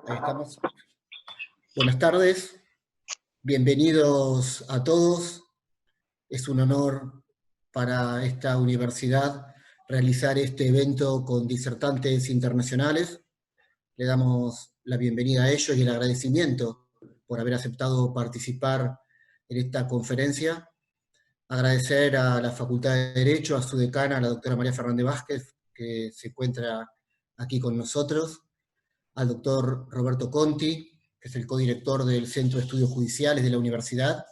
Ahí estamos. Buenas tardes, bienvenidos a todos. Es un honor para esta universidad realizar este evento con disertantes internacionales. Le damos la bienvenida a ellos y el agradecimiento por haber aceptado participar en esta conferencia. Agradecer a la Facultad de Derecho, a su decana, la doctora María Fernández Vázquez, que se encuentra aquí con nosotros, al doctor Roberto Conti, que es el codirector del Centro de Estudios Judiciales de la Universidad,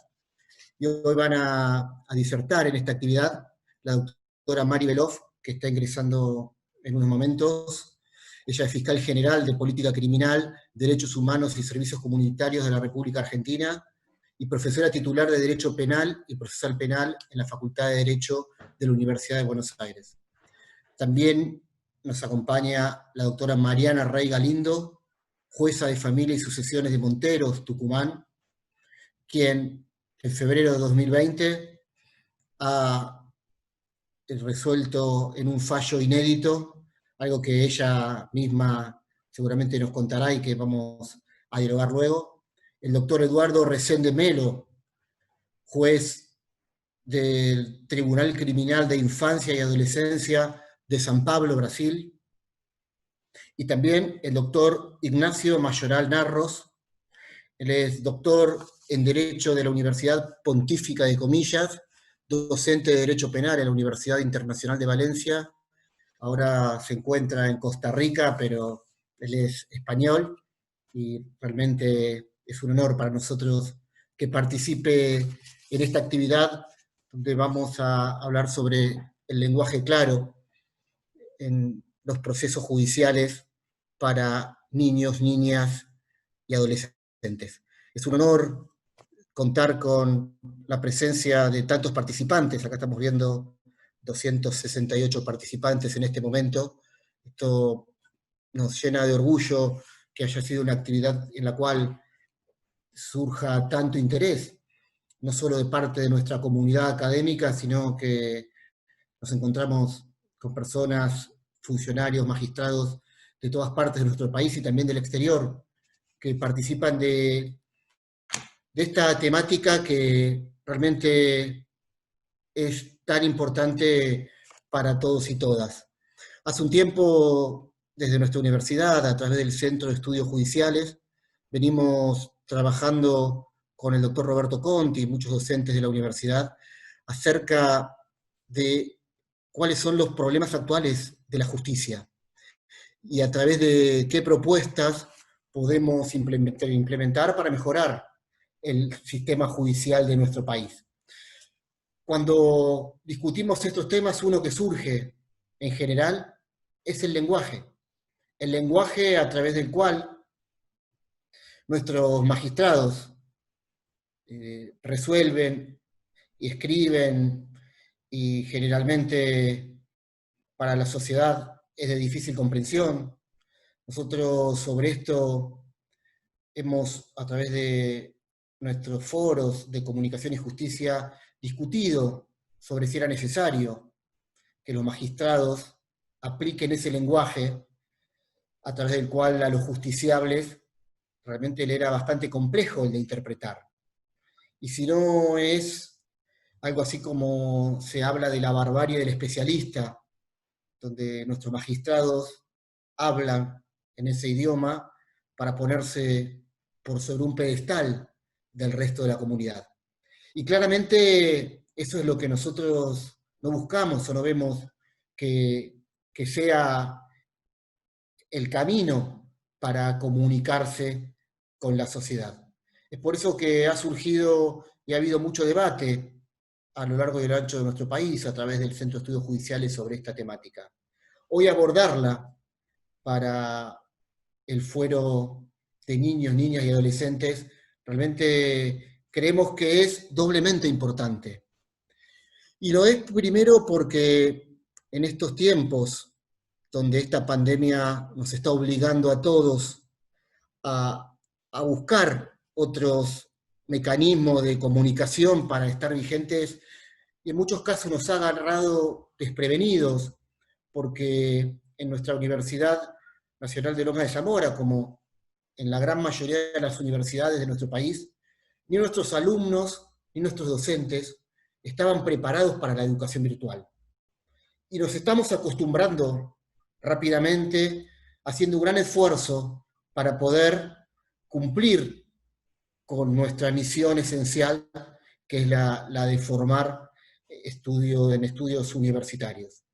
y hoy van a disertar en esta actividad la doctora Mari Beloff, que está ingresando en unos momentos. Ella es fiscal general de Política Criminal, Derechos Humanos y Servicios Comunitarios de la República Argentina, y profesora titular de Derecho Penal y Procesal Penal en la Facultad de Derecho de la Universidad de Buenos Aires. También nos acompaña la doctora Mariana Rey Galindo, jueza de familia y sucesiones de Monteros, Tucumán, quien en febrero de 2020 ha resuelto en un fallo inédito, algo que ella misma seguramente nos contará y que vamos a dialogar luego, el doctor Eduardo Resende Melo, juez del Tribunal Criminal de Infancia y Adolescencia de San Pablo, Brasil, y también el doctor Ignacio Mayoral Narros. Él es doctor en Derecho de la Universidad Pontífica de Comillas, docente de Derecho Penal en la Universidad Internacional de Valencia. Ahora se encuentra en Costa Rica, pero él es español, y realmente es un honor para nosotros que participe en esta actividad, donde vamos a hablar sobre el lenguaje claro en los procesos judiciales para niños, niñas y adolescentes. Es un honor contar con la presencia de tantos participantes. Acá estamos viendo 268 participantes en este momento. Esto nos llena de orgullo que haya sido una actividad en la cual surja tanto interés, no solo de parte de nuestra comunidad académica, sino que nos encontramos con personas, funcionarios, magistrados de todas partes de nuestro país y también del exterior, que participan de esta temática que realmente es tan importante para todos y todas. Hace un tiempo, desde nuestra universidad, a través del Centro de Estudios Judiciales, venimos trabajando con el doctor Roberto Conti y muchos docentes de la universidad acerca de cuáles son los problemas actuales de la justicia y a través de qué propuestas podemos implementar para mejorar el sistema judicial de nuestro país. Cuando discutimos estos temas, uno que surge en general es el lenguaje a través del cual nuestros magistrados resuelven y escriben, y generalmente para la sociedad es de difícil comprensión. Nosotros sobre esto hemos, a través de nuestros foros de comunicación y justicia, discutido sobre si era necesario que los magistrados apliquen ese lenguaje a través del cual a los justiciables realmente le era bastante complejo el de interpretar. Y si no es algo así como se habla de la barbarie del especialista, donde nuestros magistrados hablan en ese idioma para ponerse por sobre un pedestal del resto de la comunidad. Y claramente eso es lo que nosotros no buscamos o no vemos que sea el camino para comunicarse con la sociedad. Es por eso que ha surgido y ha habido mucho debate a lo largo y a lo ancho de nuestro país a través del Centro de Estudios Judiciales sobre esta temática. Hoy abordarla para el fuero de niños, niñas y adolescentes realmente creemos que es doblemente importante. Y lo es primero porque en estos tiempos donde esta pandemia nos está obligando a todos a buscar otros mecanismos de comunicación para estar vigentes, y en muchos casos nos ha agarrado desprevenidos, porque en nuestra Universidad Nacional de Lomas de Zamora, como en la gran mayoría de las universidades de nuestro país, ni nuestros alumnos, ni nuestros docentes estaban preparados para la educación virtual. Y nos estamos acostumbrando rápidamente, haciendo un gran esfuerzo para poder cumplir con nuestra misión esencial, que es la de formar en estudios universitarios.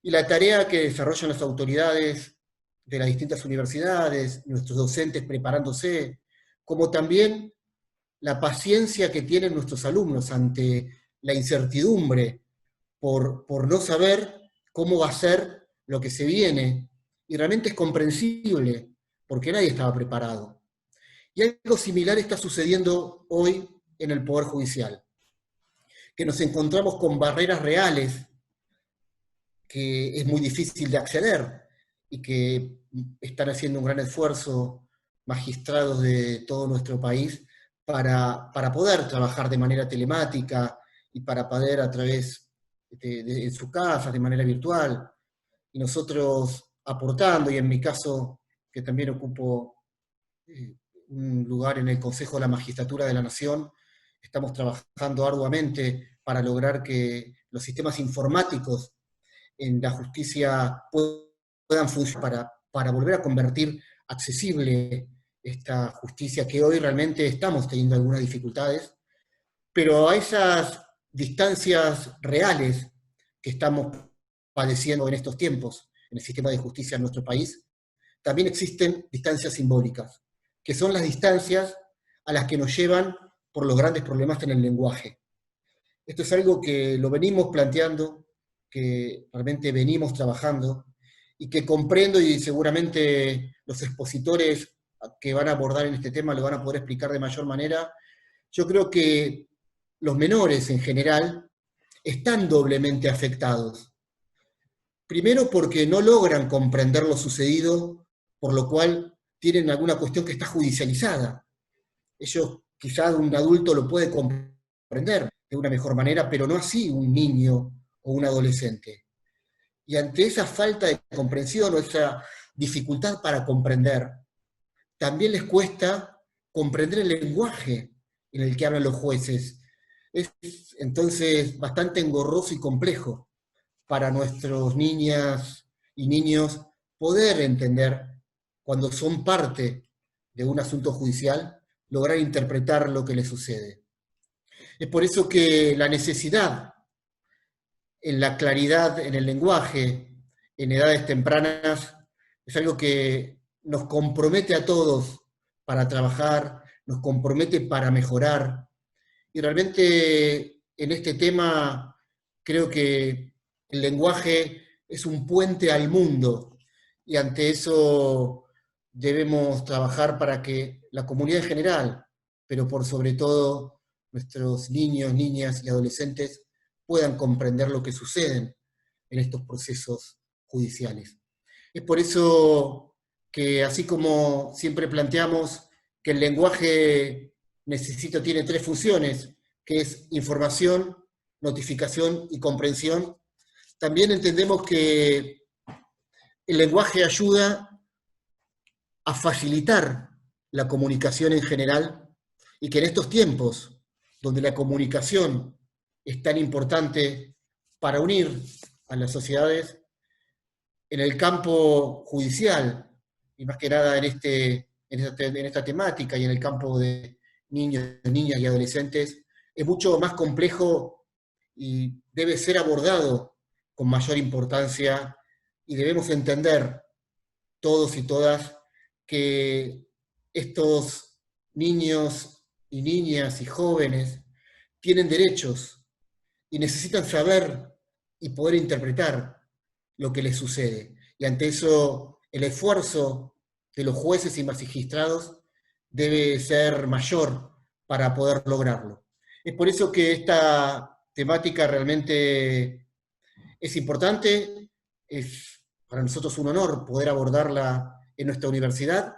Y la tarea que desarrollan las autoridades de las distintas universidades, nuestros docentes preparándose, como también la paciencia que tienen nuestros alumnos ante la incertidumbre por no saber cómo va a ser lo que se viene, y realmente es comprensible, porque nadie estaba preparado. Y algo similar está sucediendo hoy en el Poder Judicial, que nos encontramos con barreras reales que es muy difícil de acceder y que están haciendo un gran esfuerzo magistrados de todo nuestro país para poder trabajar de manera telemática y para poder a través en sus casas, de manera virtual, y nosotros aportando, y en mi caso, que también ocupo un lugar en el Consejo de la Magistratura de la Nación, estamos trabajando arduamente para lograr que los sistemas informáticos en la justicia puedan funcionar para volver a convertir accesible esta justicia que hoy realmente estamos teniendo algunas dificultades, pero a esas distancias reales que estamos padeciendo en estos tiempos en el sistema de justicia en nuestro país, también existen distancias simbólicas, que son las distancias a las que nos llevan por los grandes problemas en el lenguaje. Esto es algo que lo venimos planteando, que realmente venimos trabajando, y que comprendo, y seguramente los expositores que van a abordar en este tema lo van a poder explicar de mayor manera. Yo creo que los menores en general están doblemente afectados. Primero porque no logran comprender lo sucedido, por lo cual tienen alguna cuestión que está judicializada. Ellos, quizás un adulto lo puede comprender de una mejor manera, pero no así un niño o un adolescente. Y ante esa falta de comprensión o esa dificultad para comprender, también les cuesta comprender el lenguaje en el que hablan los jueces. Es entonces bastante engorroso y complejo para nuestros niñas y niños poder entender, cuando son parte de un asunto judicial, lograr interpretar lo que les sucede. Es por eso que la necesidad en la claridad en el lenguaje, en edades tempranas, es algo que nos compromete a todos para trabajar, nos compromete para mejorar. Y realmente en este tema creo que el lenguaje es un puente al mundo, y ante eso debemos trabajar para que la comunidad en general, pero por sobre todo nuestros niños, niñas y adolescentes, puedan comprender lo que sucede en estos procesos judiciales. Es por eso que, así como siempre planteamos que el lenguaje tiene tres funciones, que es información, notificación y comprensión, también entendemos que el lenguaje ayuda a facilitar la comunicación en general, y que en estos tiempos, donde la comunicación es tan importante para unir a las sociedades, en el campo judicial, y más que nada en esta temática y en el campo de niños, niñas y adolescentes, es mucho más complejo y debe ser abordado con mayor importancia, y debemos entender todos y todas que estos niños y niñas y jóvenes tienen derechos y necesitan saber y poder interpretar lo que les sucede. Y ante eso, el esfuerzo de los jueces y magistrados debe ser mayor para poder lograrlo. Es por eso que esta temática realmente es importante, es para nosotros un honor poder abordarla en nuestra universidad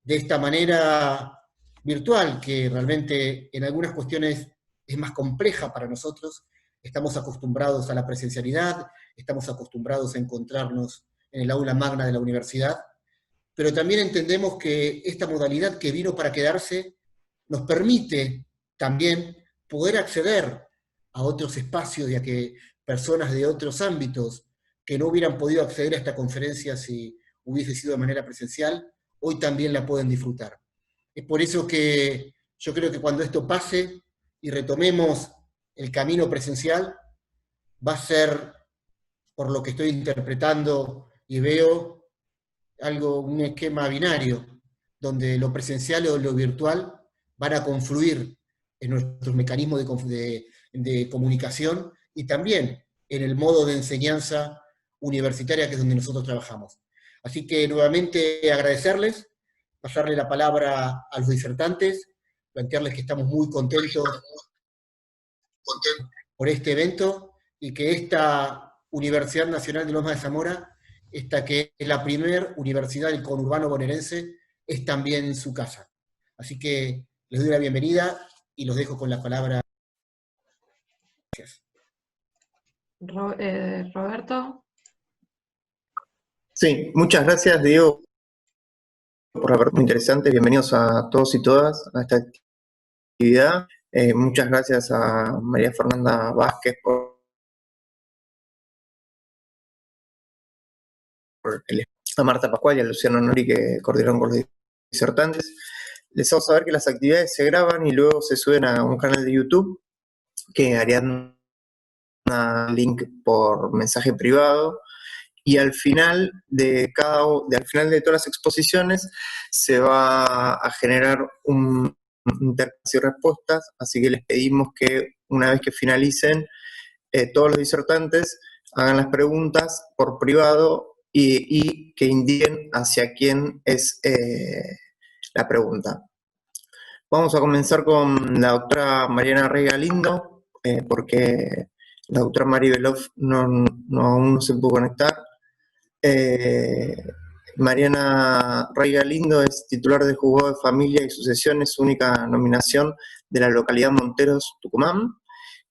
de esta manera virtual, que realmente en algunas cuestiones es más compleja para nosotros. Estamos acostumbrados a la presencialidad, estamos acostumbrados a encontrarnos en el aula magna de la universidad, pero también entendemos que esta modalidad que vino para quedarse nos permite también poder acceder a otros espacios y a que personas de otros ámbitos que no hubieran podido acceder a esta conferencia si hubiese sido de manera presencial, hoy también la pueden disfrutar. Es por eso que yo creo que cuando esto pase y retomemos el camino presencial, va a ser, por lo que estoy interpretando y veo, un esquema binario, donde lo presencial o lo virtual van a confluir en nuestros mecanismos de comunicación y también en el modo de enseñanza universitaria, que es donde nosotros trabajamos. Así que nuevamente agradecerles, pasarle la palabra a los disertantes, plantearles que estamos muy contentos por este evento y que esta Universidad Nacional de Lomas de Zamora, esta que es la primera universidad del conurbano bonaerense, es también su casa. Así que les doy la bienvenida y los dejo con la palabra. Gracias. Roberto. Sí, muchas gracias, Diego, por la pregunta interesante. Bienvenidos a todos y todas a esta actividad. Muchas gracias a María Fernanda Vázquez a Marta Pascual y a Luciano Nori, que coordinaron con los disertantes. Les hago saber que las actividades se graban y luego se suben a un canal de YouTube que harían un link por mensaje privado. Y al final de todas las exposiciones se va a generar un intercambio de respuestas, así que les pedimos que una vez que finalicen, todos los disertantes hagan las preguntas por privado y que indiquen hacia quién es la pregunta. Vamos a comenzar con la doctora Mariana Rey Galindo, porque la doctora Mari Belov aún no se pudo conectar. Mariana Rey Galindo es titular de Juzgado de Familia y Sucesiones, única nominación de la localidad Monteros, Tucumán,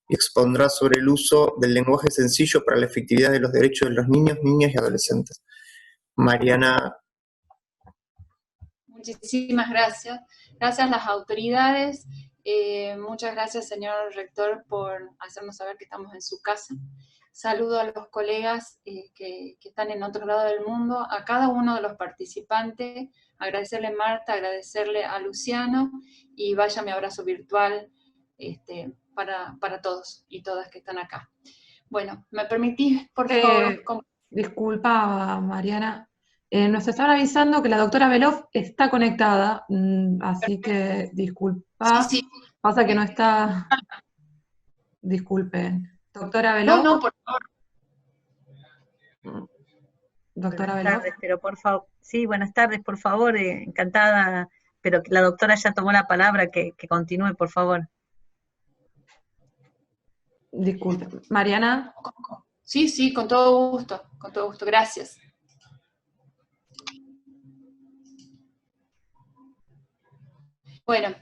y expondrá sobre el uso del lenguaje sencillo para la efectividad de los derechos de los niños, niñas y adolescentes. Mariana. Muchísimas gracias. Gracias a las autoridades. Muchas gracias, señor rector, por hacernos saber que estamos en su casa. Saludo a los colegas que están en otro lado del mundo, a cada uno de los participantes, agradecerle a Marta, agradecerle a Luciano, y vaya mi abrazo virtual para todos y todas que están acá. Bueno, ¿me permitís, por favor? Disculpa, Mariana. Nos están avisando que la doctora Belov está conectada, así que disculpa. Sí. Pasa que no está... Disculpen. Doctora Belov. No, por favor. Doctora Buenas Belov. tardes, pero por favor, sí, buenas tardes, por favor, encantada, pero la doctora ya tomó la palabra, que continúe, por favor. Disculpe. Mariana. Sí, con todo gusto, gracias. Bueno,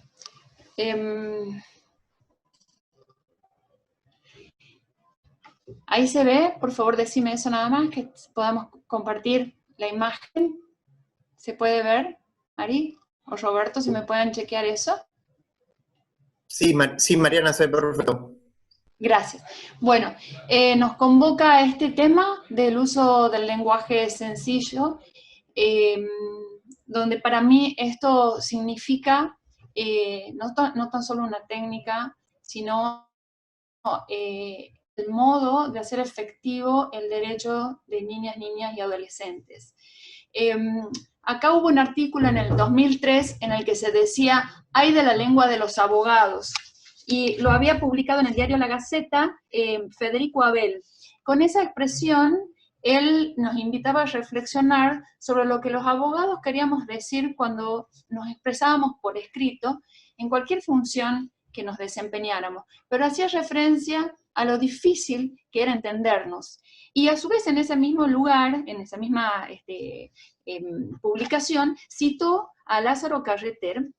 ahí se ve, por favor decime eso nada más, que podamos compartir la imagen. ¿Se puede ver, Ari o Roberto, si me pueden chequear eso? Sí, Mariana, se ve perfecto. Gracias. Bueno, nos convoca a este tema del uso del lenguaje sencillo, donde para mí esto significa no tan solo una técnica, sino el modo de hacer efectivo el derecho de niñas y adolescentes. Acá hubo un artículo en el 2003 en el que se decía, "ay de la lengua de los abogados", y lo había publicado en el diario La Gaceta Federico Abel. Con esa expresión, él nos invitaba a reflexionar sobre lo que los abogados queríamos decir cuando nos expresábamos por escrito en cualquier función que nos desempeñáramos, pero hacía referencia a lo difícil que era entendernos. Y a su vez en ese mismo lugar, en esa misma publicación, citó a Lázaro Carreter,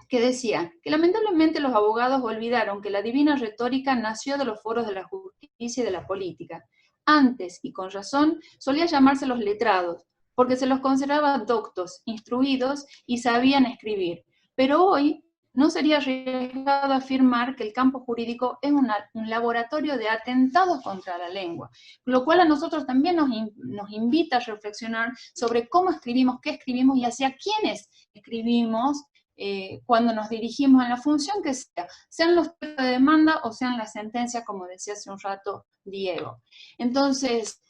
que decía que lamentablemente los abogados olvidaron que la divina retórica nació de los foros de la justicia y de la política. Antes, y con razón, solía llamarse los letrados, porque se los consideraba doctos, instruidos y sabían escribir. Pero hoy no sería arriesgado afirmar que el campo jurídico es un laboratorio de atentados contra la lengua, lo cual a nosotros también nos invita a reflexionar sobre cómo escribimos, qué escribimos y hacia quiénes escribimos cuando nos dirigimos en la función que sea, sean los textos de demanda o sean las sentencias, como decía hace un rato Diego. Entonces,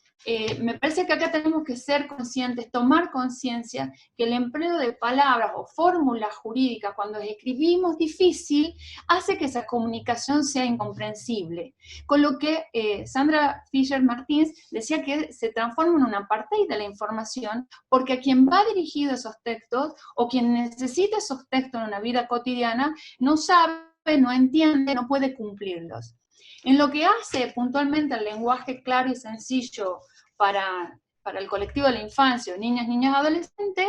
me parece que acá tenemos que ser conscientes, tomar conciencia que el empleo de palabras o fórmulas jurídicas cuando escribimos difícil hace que esa comunicación sea incomprensible. Con lo que Sandra Fischer Martins decía que se transforma en un apartheid de la información, porque a quien va dirigido esos textos o quien necesita esos textos en una vida cotidiana no sabe, no entiende, no puede cumplirlos. En lo que hace puntualmente al lenguaje claro y sencillo para el colectivo de la infancia, niñas, niños, adolescentes,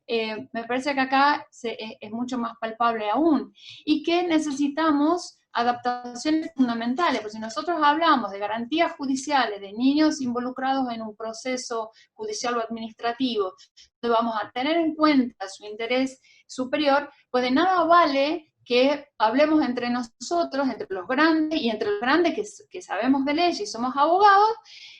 me parece que acá es mucho más palpable aún, y que necesitamos adaptaciones fundamentales, porque si nosotros hablamos de garantías judiciales de niños involucrados en un proceso judicial o administrativo, donde vamos a tener en cuenta su interés superior, pues de nada vale que hablemos entre nosotros, entre los grandes, y entre los grandes que sabemos de ley y somos abogados,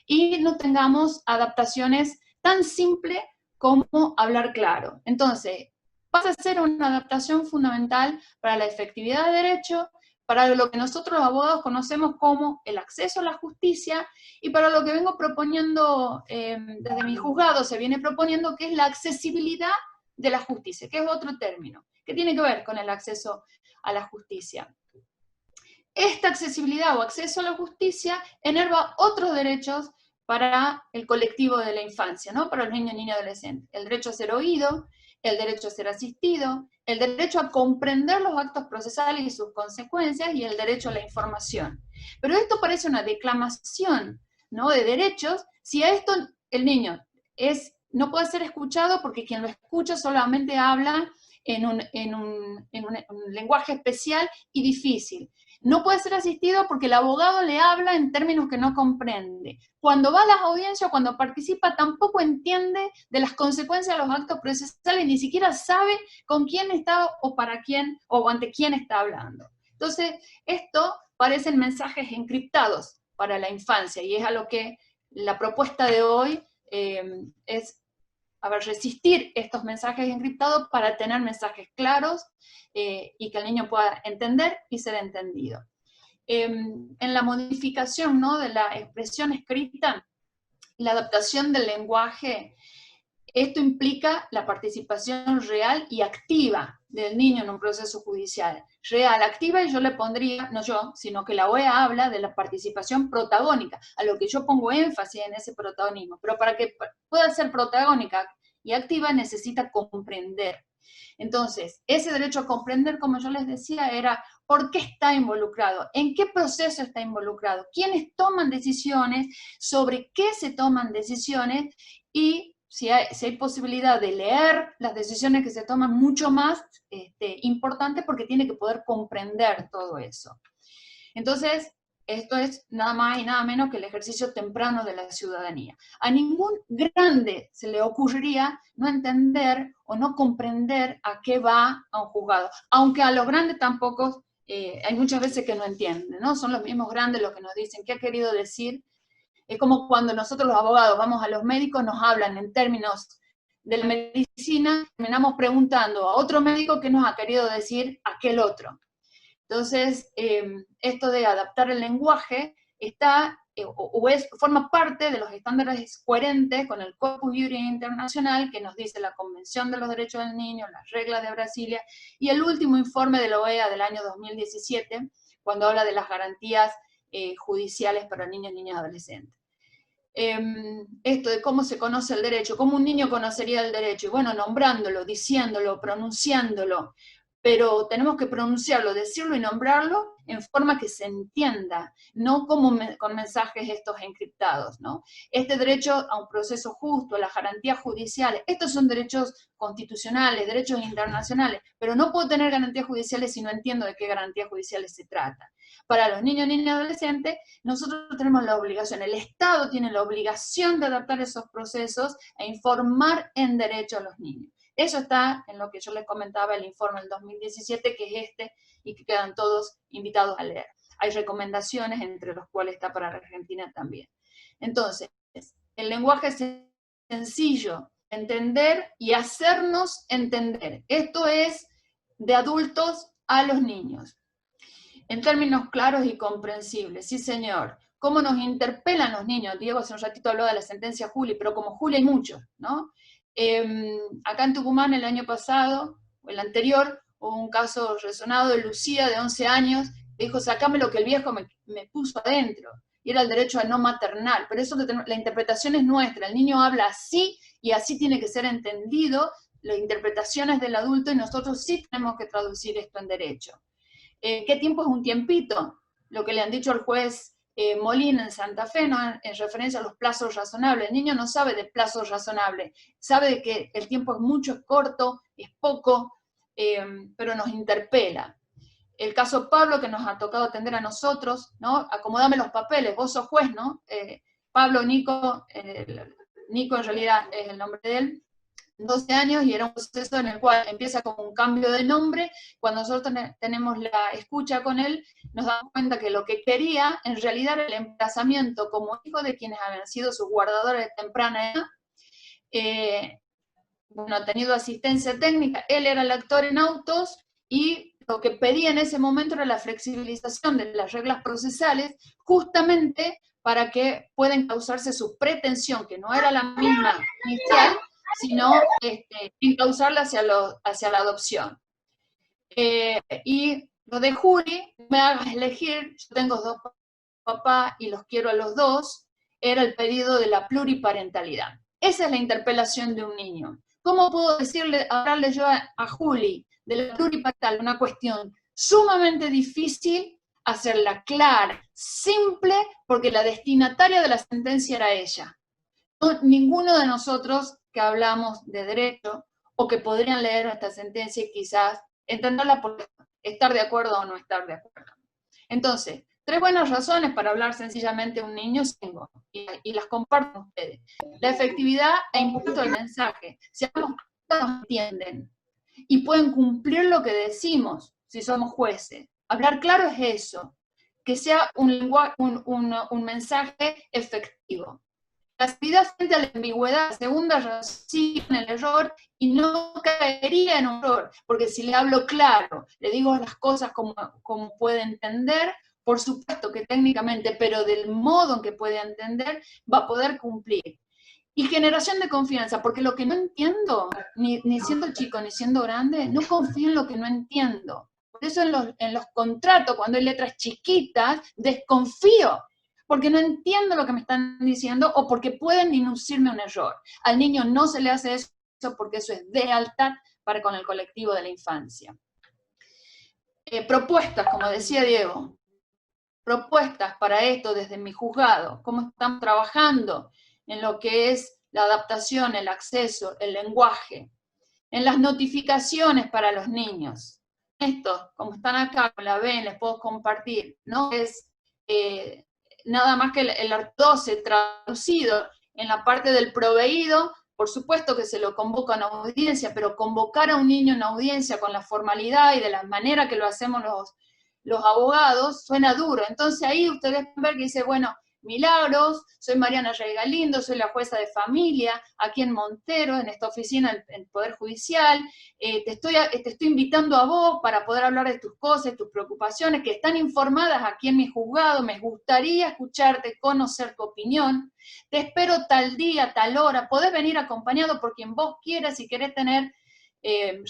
y no tengamos adaptaciones tan simples como hablar claro. Entonces, pasa a ser una adaptación fundamental para la efectividad de derecho, para lo que nosotros los abogados conocemos como el acceso a la justicia, y para lo que vengo proponiendo desde mi juzgado, se viene proponiendo, que es la accesibilidad de la justicia, que es otro término, que tiene que ver con el acceso a la justicia. Esta accesibilidad o acceso a la justicia enerva otros derechos para el colectivo de la infancia, ¿no? Para los niños, niñas y adolescentes. El derecho a ser oído, el derecho a ser asistido, el derecho a comprender los actos procesales y sus consecuencias, y el derecho a la información. Pero esto parece una declamación, ¿no?, de derechos, si a esto el niño no puede ser escuchado porque quien lo escucha solamente habla en un lenguaje especial y difícil. No puede ser asistido porque el abogado le habla en términos que no comprende. Cuando va a las audiencias, cuando participa, tampoco entiende de las consecuencias de los actos procesales, ni siquiera sabe con quién está o para quién o ante quién está hablando. Entonces, esto parecen mensajes encriptados para la infancia, y es a lo que la propuesta de hoy es resistir estos mensajes encriptados para tener mensajes claros y que el niño pueda entender y ser entendido. En la modificación, ¿no?, de la expresión escrita, la adaptación del lenguaje, esto implica la participación real y activa del niño en un proceso judicial. Real, activa, y yo le pondría, no yo, sino que la OEA habla de la participación protagónica, a lo que yo pongo énfasis en ese protagonismo. Pero para que pueda ser protagónica y activa necesita comprender. Entonces, ese derecho a comprender, como yo les decía, era por qué está involucrado, en qué proceso está involucrado, quiénes toman decisiones, sobre qué se toman decisiones, y si hay posibilidad de leer las decisiones que se toman, mucho más importante, porque tiene que poder comprender todo eso. Entonces, esto es nada más y nada menos que el ejercicio temprano de la ciudadanía. A ningún grande se le ocurriría no entender o no comprender a qué va a un juzgado, aunque a los grandes tampoco, hay muchas veces que no entienden, ¿no? Son los mismos grandes los que nos dicen qué ha querido decir. Es como cuando nosotros los abogados vamos a los médicos, nos hablan en términos de la medicina, terminamos preguntando a otro médico qué nos ha querido decir aquel otro. Entonces, esto de adaptar el lenguaje forma parte de los estándares coherentes con el Corpus Juris Internacional, que nos dice la Convención de los Derechos del Niño, las reglas de Brasilia, y el último informe de la OEA del año 2017, cuando habla de las garantías judiciales para niños, niñas y adolescentes. Esto de cómo se conoce el derecho, cómo un niño conocería el derecho, y bueno, nombrándolo, diciéndolo, pronunciándolo, pero tenemos que pronunciarlo, decirlo y nombrarlo en forma que se entienda, no como con mensajes estos encriptados, ¿no? Este derecho a un proceso justo, las garantías judiciales, estos son derechos constitucionales, derechos internacionales, pero no puedo tener garantías judiciales si no entiendo de qué garantías judiciales se trata. Para los niños, niñas y adolescentes, nosotros tenemos la obligación, el Estado tiene la obligación de adaptar esos procesos e informar en derecho a los niños. Eso está en lo que yo les comentaba, el informe del 2017, que es este, y que quedan todos invitados a leer. Hay recomendaciones, entre los cuales está para la Argentina también. Entonces, el lenguaje es sencillo, entender y hacernos entender. Esto es de adultos a los niños. En términos claros y comprensibles, sí señor. ¿Cómo nos interpelan los niños? Diego hace un ratito habló de la sentencia Juli, pero como Juli hay muchos, ¿no? Acá en Tucumán el año pasado, o el anterior, hubo un caso resonado de Lucía de 11 años, que dijo, sacame lo que el viejo me puso adentro, y era el derecho a no maternal, pero eso la interpretación es nuestra, el niño habla así, y así tiene que ser entendido, la interpretación es del adulto, y nosotros sí tenemos que traducir esto en derecho. ¿Qué tiempo es un tiempito? Lo que le han dicho al juez Molina en Santa Fe, ¿no? En referencia a los plazos razonables. El niño no sabe de plazos razonables, sabe de que el tiempo es mucho, es corto, es poco, pero nos interpela. El caso Pablo, que nos ha tocado atender a nosotros, ¿no? Acomodame los papeles, vos sos juez, ¿no? Pablo, Nico, Nico en realidad es el nombre de él, 12 años, y era un proceso en el cual empieza con un cambio de nombre. Cuando nosotros tenemos la escucha con él, nos damos cuenta que lo que quería en realidad era el emplazamiento como hijo de quienes habían sido sus guardadores de temprana edad. Bueno, ha tenido asistencia técnica, él era el actor en autos, y lo que pedía en ese momento era la flexibilización de las reglas procesales, justamente para que puedan causarse su pretensión, que no era la misma inicial, sino encauzarla hacia la adopción. Y lo de Juli, me hagas elegir, yo tengo dos papás y los quiero a los dos, era el pedido de la pluriparentalidad. Esa es la interpelación de un niño. ¿Cómo puedo hablarle yo a Juli de la pluriparental? Una cuestión sumamente difícil, hacerla clara, simple, porque la destinataria de la sentencia era ella. No, ninguno de nosotros que hablamos de derecho o que podrían leer esta sentencia y quizás entenderla por estar de acuerdo o no estar de acuerdo. Entonces, 3 buenas razones para hablar sencillamente a un niño tengo, y las comparto con ustedes. La efectividad e impacto del mensaje. Si ambos nos entienden y pueden cumplir lo que decimos si somos jueces. Hablar claro es eso, que sea un mensaje efectivo. La actividad frente a la ambigüedad, segunda razón, en el error, y no caería en un error, porque si le hablo claro, le digo las cosas como puede entender, por supuesto que técnicamente, pero del modo en que puede entender, va a poder cumplir. Y generación de confianza, porque lo que no entiendo, ni siendo chico ni siendo grande, no confío en lo que no entiendo. Por eso en los contratos, cuando hay letras chiquitas, desconfío, porque no entiendo lo que me están diciendo o porque pueden inducirme un error. Al niño no se le hace eso porque eso es lealtad para con el colectivo de la infancia. Propuestas, como decía Diego, propuestas para esto desde mi juzgado, cómo estamos trabajando en lo que es la adaptación, el acceso, el lenguaje, en las notificaciones para los niños. Esto, como están acá, la ven, les puedo compartir, no es nada más que el artículo 12 traducido en la parte del proveído. Por supuesto que se lo convoca a una audiencia, pero convocar a un niño en audiencia con la formalidad y de la manera que lo hacemos los abogados suena duro. Entonces ahí ustedes pueden ver que dice, bueno, Milagros, soy Mariana Rey Galindo, soy la jueza de familia aquí en Montero, en esta oficina del Poder Judicial. Te estoy invitando a vos para poder hablar de tus cosas, tus preocupaciones, que están informadas aquí en mi juzgado. Me gustaría escucharte, conocer tu opinión. Te espero tal día, tal hora. Podés venir acompañado por quien vos quieras si querés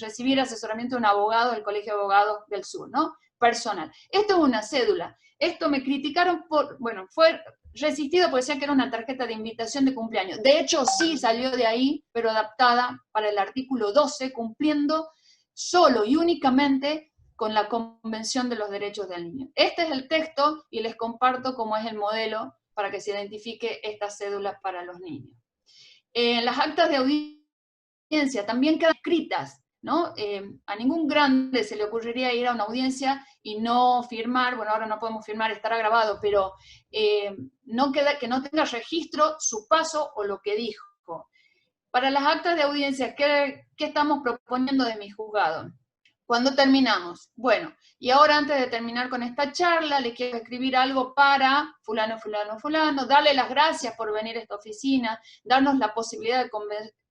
recibir asesoramiento de un abogado del Colegio de Abogados del Sur, ¿no? Personal. Esto es una cédula. Esto me criticaron fue resistido porque decía que era una tarjeta de invitación de cumpleaños. De hecho, sí salió de ahí, pero adaptada para el artículo 12, cumpliendo solo y únicamente con la Convención de los Derechos del Niño. Este es el texto y les comparto cómo es el modelo para que se identifique esta cédula para los niños. Las actas de audiencia también quedan escritas, ¿no? A ningún grande se le ocurriría ir a una audiencia y no firmar, bueno, ahora no podemos firmar, estará grabado, pero no queda, que no tenga registro su paso o lo que dijo. Para las actas de audiencia, ¿qué estamos proponiendo de mi juzgado? ¿Cuándo terminamos? Bueno, y ahora antes de terminar con esta charla, le quiero escribir algo para fulano, fulano, fulano, darle las gracias por venir a esta oficina, darnos la posibilidad de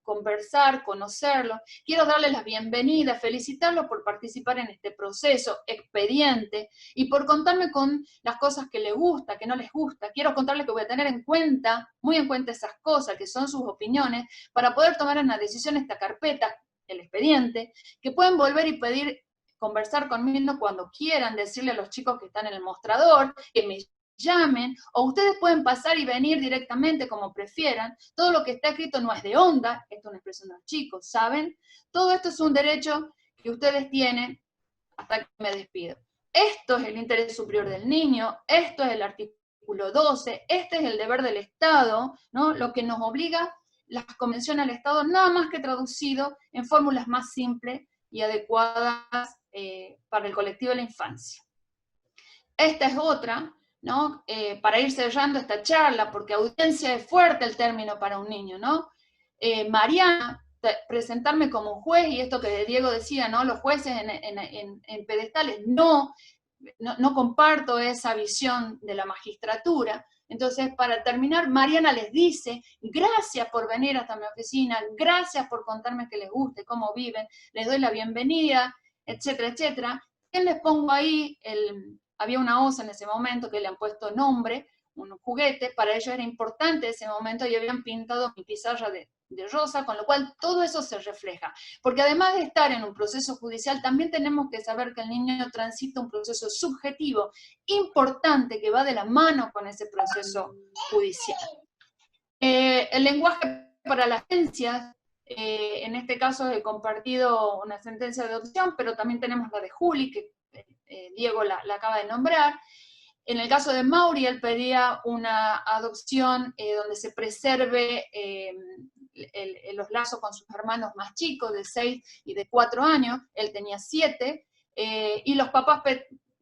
conversar, conocerlo. Quiero darle la bienvenida, felicitarlo por participar en este proceso, expediente, y por contarme con las cosas que le gusta, que no les gusta. Quiero contarles que voy a tener en cuenta, muy en cuenta esas cosas, que son sus opiniones, para poder tomar una decisión en esta carpeta, el expediente, que pueden volver y pedir conversar conmigo cuando quieran, decirle a los chicos que están en el mostrador, que me llamen, o ustedes pueden pasar y venir directamente como prefieran. Todo lo que está escrito no es de onda, esto es una expresión de los chicos, ¿saben? Todo esto es un derecho que ustedes tienen hasta que me despido. Esto es el interés superior del niño, esto es el artículo 12, este es el deber del Estado, ¿no? Lo que nos obliga las convenciones al Estado, nada más que traducido en fórmulas más simples y adecuadas para el colectivo de la infancia. Esta es otra, ¿no? Para ir cerrando esta charla, porque audiencia es fuerte el término para un niño, ¿no? Mariana, presentarme como juez, y esto que Diego decía, ¿no? Los jueces en pedestales, no comparto esa visión de la magistratura. Entonces, para terminar, Mariana les dice, gracias por venir hasta mi oficina, gracias por contarme que les guste, cómo viven, les doy la bienvenida, etcétera, etcétera. ¿Quién les pongo ahí? Había una osa en ese momento que le han puesto nombre, un juguete, para ellos era importante ese momento y habían pintado mi pizarra de rosa, con lo cual todo eso se refleja. Porque además de estar en un proceso judicial, también tenemos que saber que el niño transita un proceso subjetivo importante que va de la mano con ese proceso judicial. El lenguaje para las sentencias, en este caso he compartido una sentencia de adopción, pero también tenemos la de Juli, que Diego la acaba de nombrar. En el caso de Mauri, él pedía una adopción donde se preserve los lazos con sus hermanos más chicos, de 6 y de 4 años, él tenía 7, y los papás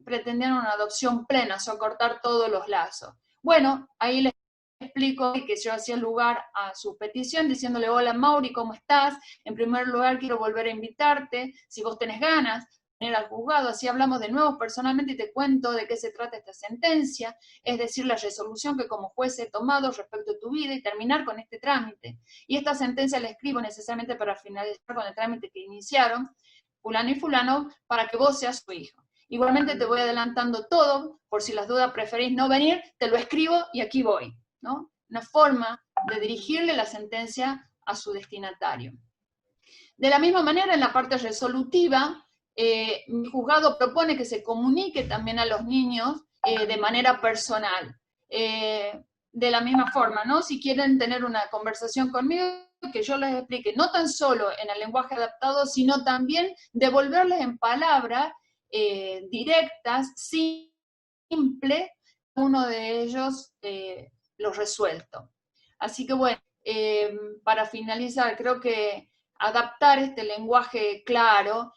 pretendían una adopción plena, o sea, cortar todos los lazos. Bueno, ahí les explico que yo hacía lugar a su petición diciéndole, hola Mauri, ¿cómo estás? En primer lugar quiero volver a invitarte, si vos tenés ganas, venir al juzgado, así hablamos de nuevo personalmente y te cuento de qué se trata esta sentencia, es decir, la resolución que como juez he tomado respecto a tu vida y terminar con este trámite. Y esta sentencia la escribo necesariamente para finalizar con el trámite que iniciaron, fulano y fulano, para que vos seas su hijo. Igualmente te voy adelantando todo, por si las dudas preferís no venir, te lo escribo y aquí voy, ¿no? Una forma de dirigirle la sentencia a su destinatario. De la misma manera, en la parte resolutiva, mi juzgado propone que se comunique también a los niños de manera personal. De la misma forma, ¿no? Si quieren tener una conversación conmigo, que yo les explique, no tan solo en el lenguaje adaptado, sino también devolverles en palabras directas, simple, uno de ellos lo resuelto. Así que bueno, para finalizar, creo que adaptar este lenguaje claro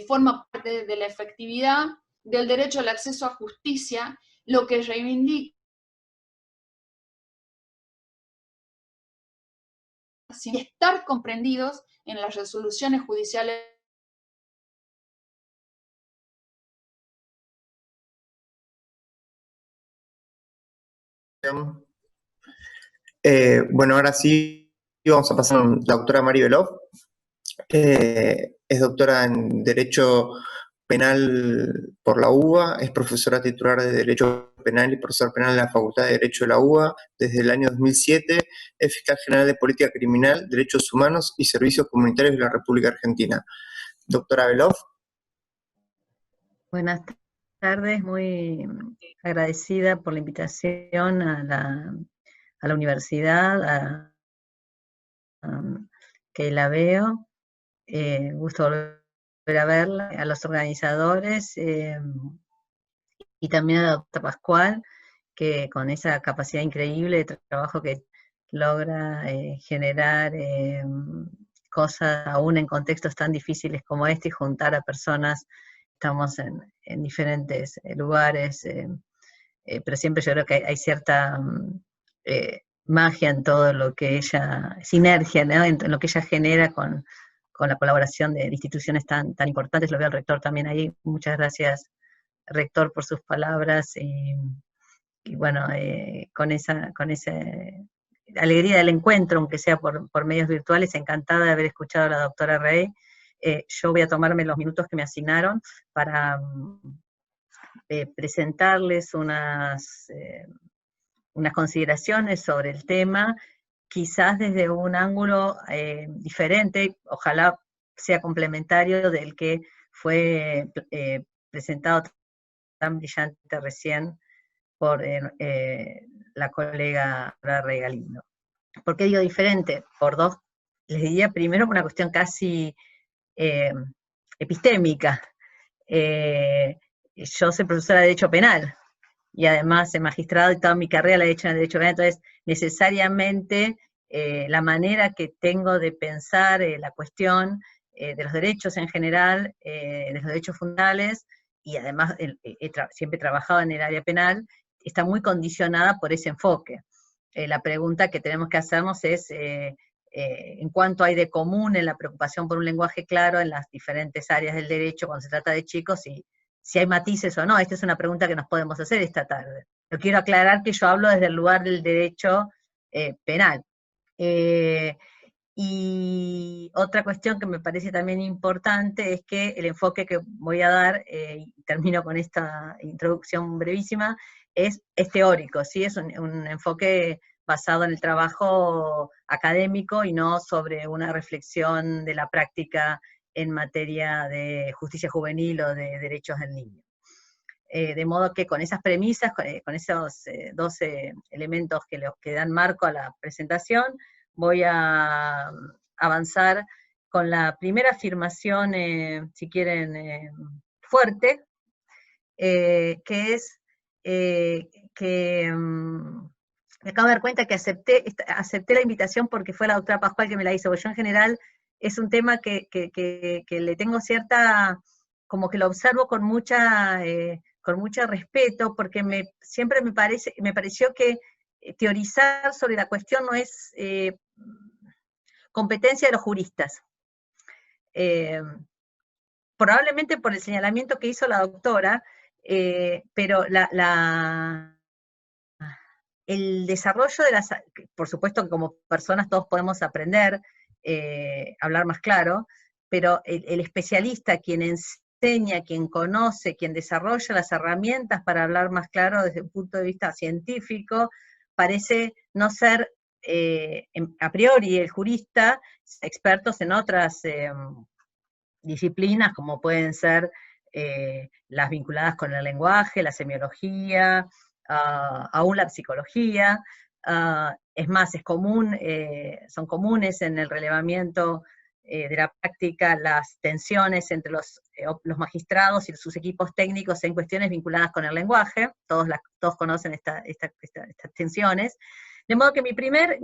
forma parte de la efectividad del derecho al acceso a justicia, lo que reivindica sin estar comprendidos en las resoluciones judiciales. Bueno, ahora sí vamos a pasar a la doctora Mari Belov. Es doctora en Derecho Penal por la UBA, es profesora titular de Derecho Penal y profesor penal en la Facultad de Derecho de la UBA desde el año 2007, es fiscal general de Política Criminal, Derechos Humanos y Servicios Comunitarios de la República Argentina. Doctora Belov. Buenas tardes, muy agradecida por la invitación a la universidad, que la veo. Gusto volver a verla, a los organizadores y también a la doctora Pascual, que con esa capacidad increíble de trabajo que logra generar cosas aún en contextos tan difíciles como este y juntar a personas, estamos en diferentes lugares, pero siempre yo creo que hay cierta magia en todo lo que ella, sinergia, ¿no? En lo que ella genera con la colaboración de instituciones tan importantes. Lo veo al rector también ahí. Muchas gracias, rector, por sus palabras y bueno, con esa alegría del encuentro, aunque sea por medios virtuales, encantada de haber escuchado a la doctora Rey. Yo voy a tomarme los minutos que me asignaron para presentarles unas consideraciones sobre el tema, quizás desde un ángulo diferente, ojalá sea complementario del que fue presentado tan brillante recién por la colega Rey Galindo. ¿Por qué digo diferente? Por dos, les diría primero por una cuestión casi epistémica. Yo soy profesora de Derecho Penal, y además he magistrado y toda mi carrera la he hecho en Derecho Penal, entonces necesariamente la manera que tengo de pensar la cuestión de los derechos en general, de los derechos fundamentales, y además siempre he trabajado en el área penal, está muy condicionada por ese enfoque. La pregunta que tenemos que hacernos es en cuánto hay de común en la preocupación por un lenguaje claro en las diferentes áreas del derecho cuando se trata de chicos, y si hay matices o no. Esta es una pregunta que nos podemos hacer esta tarde. Pero quiero aclarar que yo hablo desde el lugar del derecho penal. Y otra cuestión que me parece también importante es que el enfoque que voy a dar, y termino con esta introducción brevísima, es teórico, ¿sí? Es un enfoque basado en el trabajo académico y no sobre una reflexión de la práctica en materia de justicia juvenil o de derechos del niño. De modo que con esas premisas, con esos 12 elementos que dan marco a la presentación, voy a avanzar con la primera afirmación, si quieren, fuerte, que es que me acabo de dar cuenta que acepté la invitación porque fue la doctora Pascual que me la hizo. Yo en general es un tema que le tengo cierta, como que lo observo con mucho respeto, porque siempre me pareció que teorizar sobre la cuestión no es competencia de los juristas. Probablemente por el señalamiento que hizo la doctora, pero el desarrollo de por supuesto que como personas todos podemos aprender, hablar más claro, pero el especialista, quien enseña, quien conoce, quien desarrolla las herramientas para hablar más claro desde un punto de vista científico, parece no ser a priori el jurista, expertos en otras disciplinas como pueden ser las vinculadas con el lenguaje, la semiología, aún la psicología. Es más, son comunes en el relevamiento de la práctica las tensiones entre los magistrados y sus equipos técnicos en cuestiones vinculadas con el lenguaje. Todos conocen estas tensiones. De modo que lo primero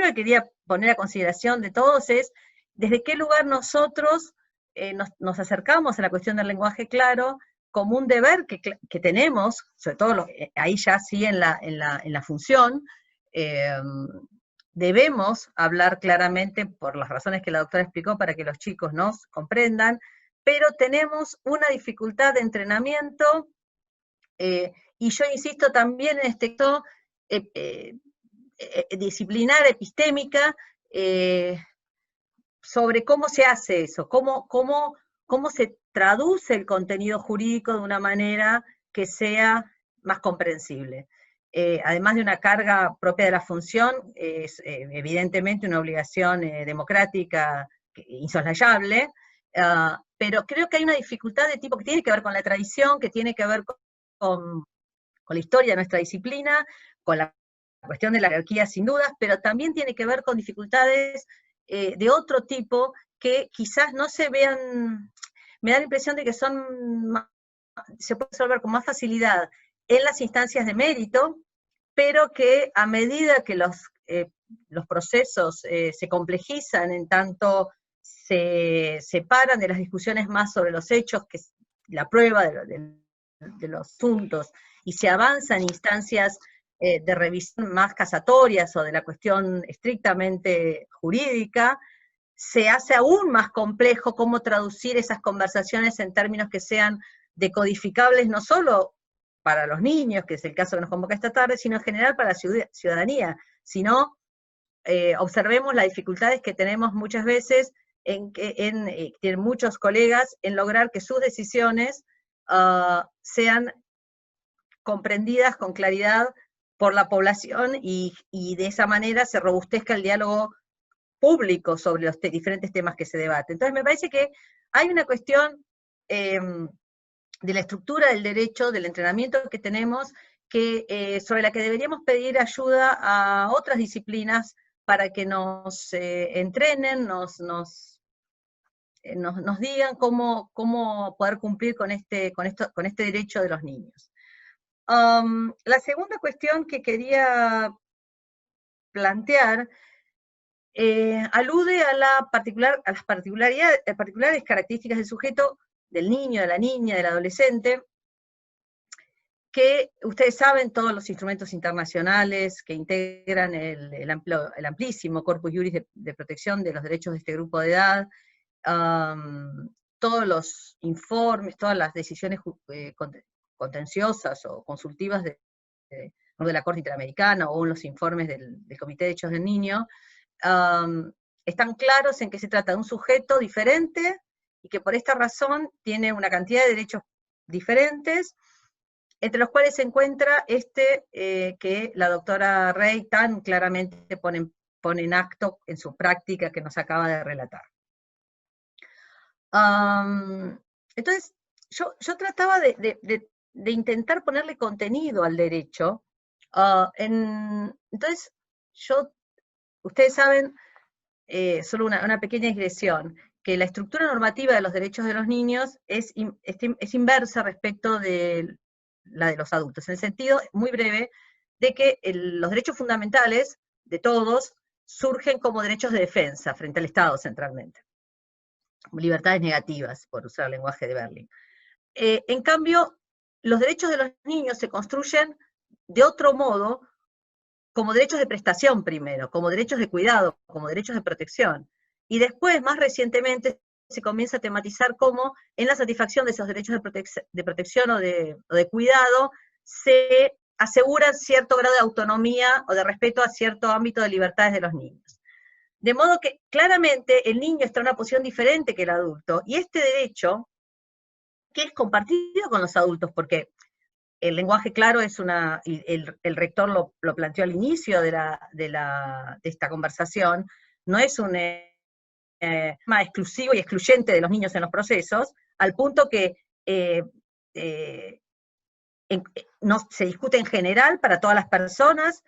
que quería poner a consideración de todos es desde qué lugar nosotros nos acercamos a la cuestión del lenguaje claro como un deber que tenemos, sobre todo ahí ya sí en la función. Debemos hablar claramente por las razones que la doctora explicó para que los chicos nos comprendan, pero tenemos una dificultad de entrenamiento, y yo insisto también en este texto disciplinar, epistémica, sobre cómo se hace eso, cómo se traduce el contenido jurídico de una manera que sea más comprensible. Además de una carga propia de la función, es evidentemente una obligación democrática insoslayable, pero creo que hay una dificultad de tipo que tiene que ver con la tradición, que tiene que ver con la historia de nuestra disciplina, con la cuestión de la jerarquía sin dudas, pero también tiene que ver con dificultades de otro tipo que quizás no se vean, me da la impresión de que se puede resolver con más facilidad en las instancias de mérito, pero que a medida que los procesos se complejizan, en tanto se separan de las discusiones más sobre los hechos, que es la prueba de los asuntos, y se avanza en instancias de revisión más casatorias o de la cuestión estrictamente jurídica, se hace aún más complejo cómo traducir esas conversaciones en términos que sean decodificables no solo para los niños, que es el caso que nos convoca esta tarde, sino en general para la ciudadanía. Si no, observemos las dificultades que tenemos muchas veces tienen muchos colegas en lograr que sus decisiones sean comprendidas con claridad por la población y de esa manera se robustezca el diálogo público sobre los diferentes temas que se debaten. Entonces me parece que hay una cuestión de la estructura del derecho, del entrenamiento que tenemos, sobre la que deberíamos pedir ayuda a otras disciplinas para que nos entrenen, nos digan cómo poder cumplir con este derecho de los niños. La segunda cuestión que quería plantear alude a las particulares características del sujeto, del niño, de la niña, del adolescente, que ustedes saben, todos los instrumentos internacionales que integran el amplísimo corpus juris de protección de los derechos de este grupo de edad, todos los informes, todas las decisiones contenciosas o consultivas de la Corte Interamericana o los informes del Comité de Derechos del Niño, están claros en que se trata de un sujeto diferente y que por esta razón tiene una cantidad de derechos diferentes, entre los cuales se encuentra que la doctora Rey tan claramente pone en acto en su práctica que nos acaba de relatar. Entonces, yo trataba de intentar ponerle contenido al derecho. Entonces, ustedes saben, solo una pequeña digresión, que la estructura normativa de los derechos de los niños es inversa respecto de la de los adultos, en el sentido muy breve de que los derechos fundamentales de todos surgen como derechos de defensa frente al Estado centralmente, libertades negativas, por usar el lenguaje de Berlín. En cambio, los derechos de los niños se construyen de otro modo, como derechos de prestación primero, como derechos de cuidado, como derechos de protección, y después, más recientemente, se comienza a tematizar cómo en la satisfacción de esos derechos de protección o de cuidado se aseguran cierto grado de autonomía o de respeto a cierto ámbito de libertades de los niños. De modo que claramente el niño está en una posición diferente que el adulto, y este derecho, que es compartido con los adultos, porque el lenguaje claro es el rector lo planteó al inicio de esta conversación, no es un tema exclusivo y excluyente de los niños en los procesos, al punto que no se discute en general para todas las personas.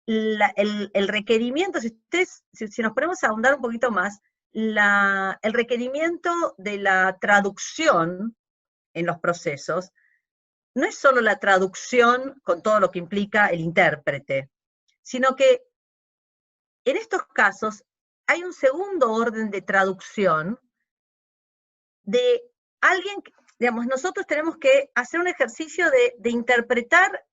El requerimiento, si nos ponemos a ahondar un poquito más, el requerimiento de la traducción en los procesos no es solo la traducción con todo lo que implica el intérprete, sino que en estos casos hay un segundo orden de traducción de alguien, digamos, nosotros tenemos que hacer un ejercicio de interpretar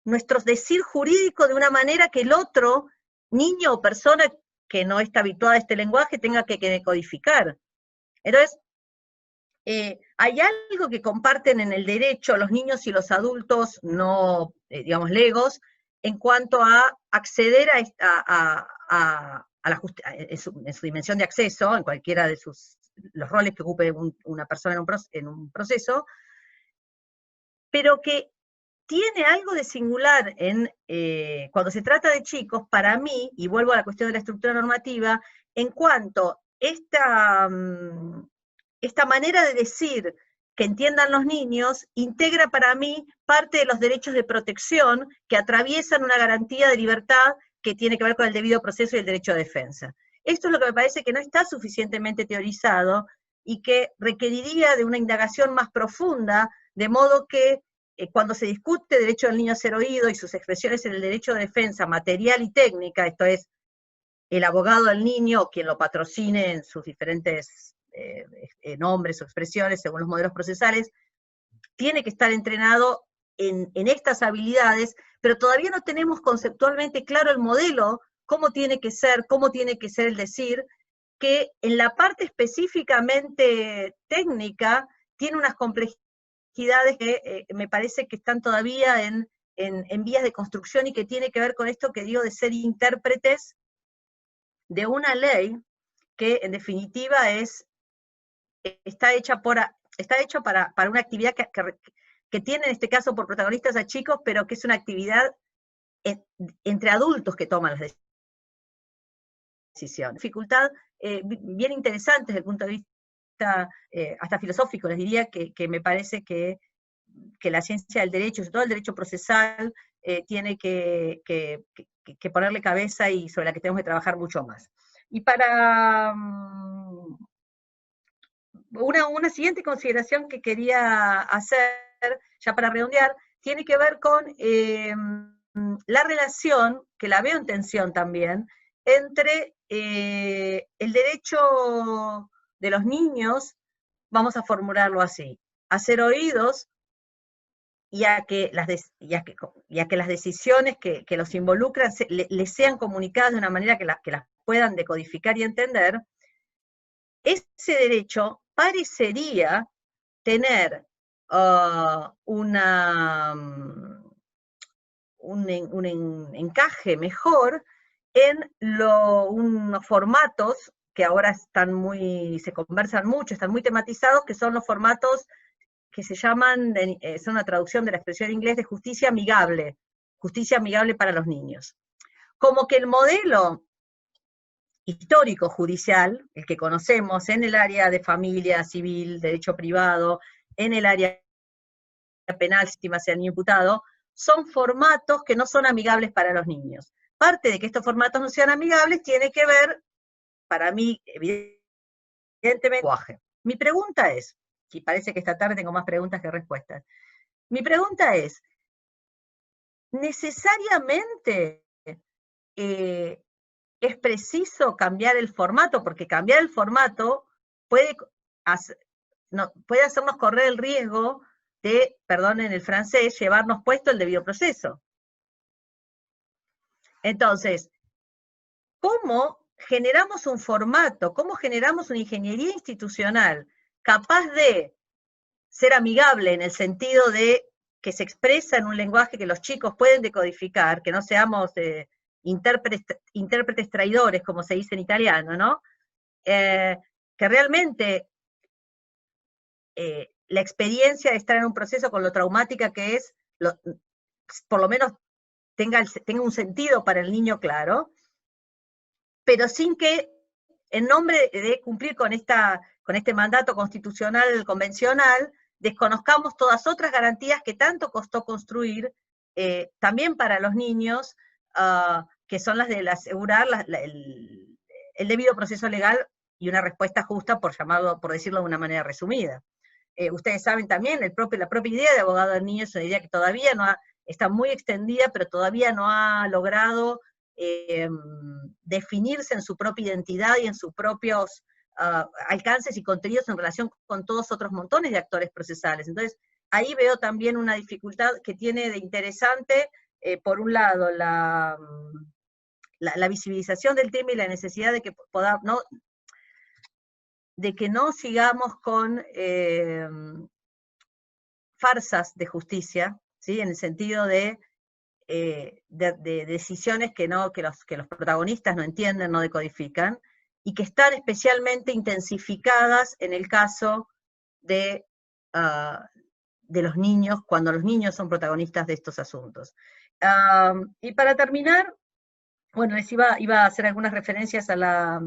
nuestro decir jurídico de una manera que el otro niño o persona que no está habituada a este lenguaje tenga que decodificar. Entonces, hay algo que comparten en el derecho los niños y los adultos no, digamos, legos, en cuanto a acceder en su dimensión de acceso, en cualquiera de los roles que ocupe una persona en un proceso, pero que tiene algo de singular cuando se trata de chicos, para mí, y vuelvo a la cuestión de la estructura normativa, en cuanto esta manera de decir que entiendan los niños integra para mí parte de los derechos de protección que atraviesan una garantía de libertad que tiene que ver con el debido proceso y el derecho a defensa. Esto es lo que me parece que no está suficientemente teorizado y que requeriría de una indagación más profunda, de modo que cuando se discute derecho del niño a ser oído y sus expresiones en el derecho de defensa material y técnica, esto es, el abogado del niño o quien lo patrocine en sus diferentes nombres o expresiones según los modelos procesales, tiene que estar entrenado en estas habilidades, pero todavía no tenemos conceptualmente claro el modelo, cómo tiene que ser el decir, que en la parte específicamente técnica tiene unas complejidades que me parece que están todavía en vías de construcción y que tiene que ver con esto que digo de ser intérpretes de una ley que en definitiva está hecha para una actividad que tiene en este caso por protagonistas a chicos, pero que es una actividad entre adultos que toman las decisiones. Dificultad bien interesante desde el punto de vista hasta filosófico, les diría que me parece que la ciencia del derecho, sobre todo el derecho procesal, tiene que ponerle cabeza y sobre la que tenemos que trabajar mucho más. Y para una siguiente consideración que quería hacer, ya para redondear, tiene que ver con la relación, que la veo en tensión también, entre el derecho de los niños, vamos a formularlo así, a ser oídos y a que las decisiones que los involucran les sean comunicadas de una manera que las puedan decodificar y entender. Ese derecho parecería tener un encaje mejor en unos formatos que ahora se conversan mucho, están muy tematizados, que son los formatos que se llaman, son una traducción de la expresión en inglés de justicia amigable para los niños. Como que el modelo histórico judicial, el que conocemos en el área de familia, civil, derecho privado, en el área penal, si estima sea niño imputado, son formatos que no son amigables para los niños. Parte de que estos formatos no sean amigables tiene que ver, para mí, evidentemente, lenguaje. Mi pregunta es, y parece que esta tarde tengo más preguntas que respuestas, mi pregunta es, ¿necesariamente es preciso cambiar el formato? Porque cambiar el formato puede hacernos correr el riesgo de, perdonen el francés, llevarnos puesto el debido proceso. Entonces, ¿cómo generamos un formato, cómo generamos una ingeniería institucional capaz de ser amigable en el sentido de que se expresa en un lenguaje que los chicos pueden decodificar, que no seamos intérpretes traidores, como se dice en italiano, ¿no? Que realmente la experiencia de estar en un proceso con lo traumática que es, por lo menos tenga un sentido para el niño claro, pero sin que, en nombre de cumplir con este mandato constitucional convencional, desconozcamos todas otras garantías que tanto costó construir, también para los niños, que son las de asegurar el debido proceso legal y una respuesta justa, por decirlo de una manera resumida. Ustedes saben también, la propia idea de abogado del niño es una idea que todavía está muy extendida, pero todavía no ha logrado definirse en su propia identidad y en sus propios alcances y contenidos en relación con todos otros montones de actores procesales. Entonces, ahí veo también una dificultad que tiene de interesante, por un lado, la visibilización del tema y la necesidad de que no sigamos con farsas de justicia, ¿sí? En el sentido de decisiones que los protagonistas no entienden, no decodifican, y que están especialmente intensificadas en el caso de los niños, cuando los niños son protagonistas de estos asuntos. Y para terminar, bueno, les iba a hacer algunas referencias a la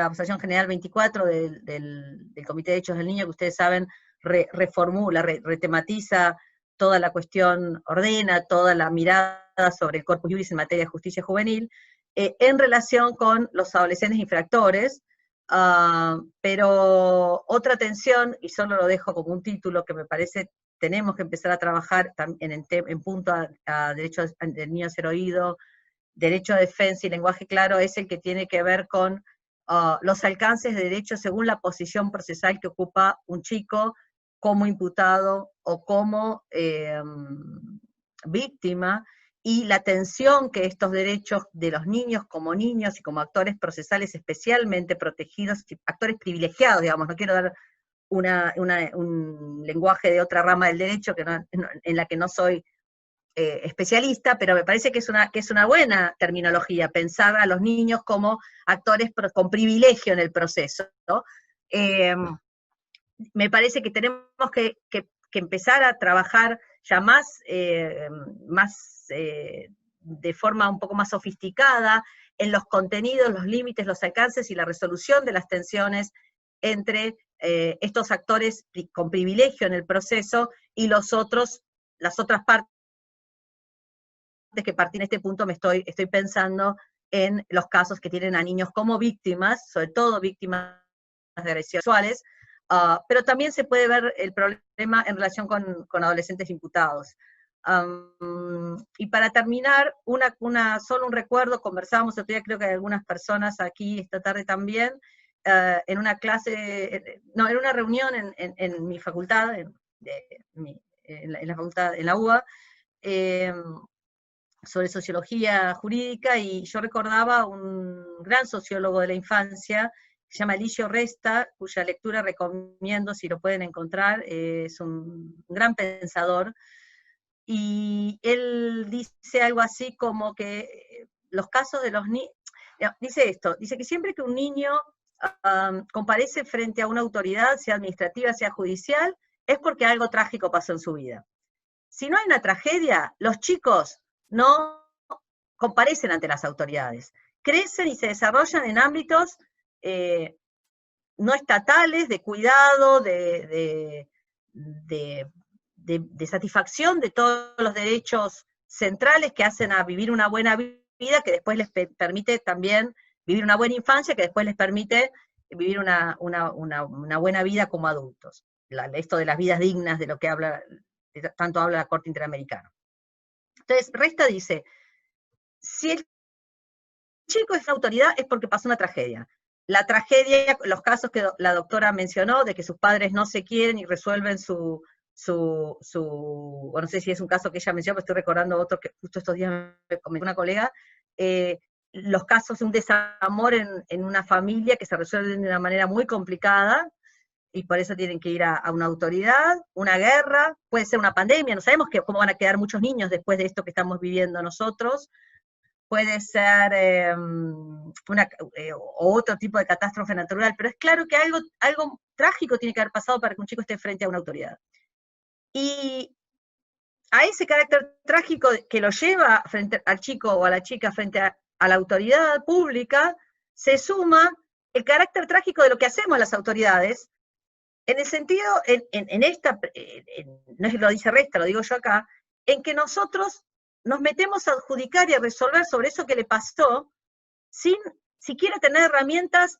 Observación General 24 del Comité de Derechos del Niño, que ustedes saben, reformula, retematiza toda la cuestión, ordena toda la mirada sobre el corpus juris en materia de justicia juvenil, en relación con los adolescentes infractores, pero otra tensión, y solo lo dejo como un título que me parece tenemos que empezar a trabajar en punto a derecho del niño a ser oído, derecho a defensa y lenguaje claro, es el que tiene que ver con los alcances de derechos según la posición procesal que ocupa un chico como imputado o como víctima, y la tensión que estos derechos de los niños y como actores procesales especialmente protegidos, actores privilegiados, digamos, no quiero dar un lenguaje de otra rama del derecho en la que no soy especialista, pero me parece que es una buena terminología, pensar a los niños como actores con privilegio en el proceso, ¿no? Me parece que tenemos que empezar a trabajar ya más de forma un poco más sofisticada en los contenidos, los límites, los alcances y la resolución de las tensiones entre estos actores con privilegio en el proceso y las otras partes que partir de este punto estoy pensando en los casos que tienen a niños como víctimas, sobre todo víctimas de agresiones sexuales, pero también se puede ver el problema en relación con adolescentes imputados. Y para terminar, solo un recuerdo, conversábamos otro día, creo que hay algunas personas aquí esta tarde también, en una clase, no, en una reunión en mi facultad, en la facultad, en la UBA, sobre sociología jurídica, y yo recordaba un gran sociólogo de la infancia, que se llama Eligio Resta, cuya lectura recomiendo si lo pueden encontrar, es un gran pensador, y él dice algo así como que los casos de los niños, dice que siempre que un niño comparece frente a una autoridad, sea administrativa, sea judicial, es porque algo trágico pasó en su vida. Si no hay una tragedia, los chicos no comparecen ante las autoridades. Crecen y se desarrollan en ámbitos no estatales, de cuidado, de satisfacción de todos los derechos centrales que hacen a vivir una buena vida, que después les permite también vivir una buena infancia, que después les permite vivir una buena vida como adultos. Esto de las vidas dignas, de lo que tanto habla la Corte Interamericana. Entonces, Resta dice, si el chico es una autoridad es porque pasó una tragedia. La tragedia, los casos que la doctora mencionó, de que sus padres no se quieren y resuelven bueno, no sé si es un caso que ella mencionó, pero estoy recordando otro que justo estos días me comentó una colega, los casos de un desamor en una familia que se resuelven de una manera muy complicada, y por eso tienen que ir a una autoridad, una guerra, puede ser una pandemia, no sabemos cómo van a quedar muchos niños después de esto que estamos viviendo nosotros, puede ser otro tipo de catástrofe natural, pero es claro que algo trágico tiene que haber pasado para que un chico esté frente a una autoridad. Y a ese carácter trágico que lo lleva frente al chico o a la chica frente a la autoridad pública, se suma el carácter trágico de lo que hacemos las autoridades, en el sentido, no es que lo dice Resta, lo digo yo acá, en que nosotros nos metemos a adjudicar y a resolver sobre eso que le pasó, sin siquiera tener herramientas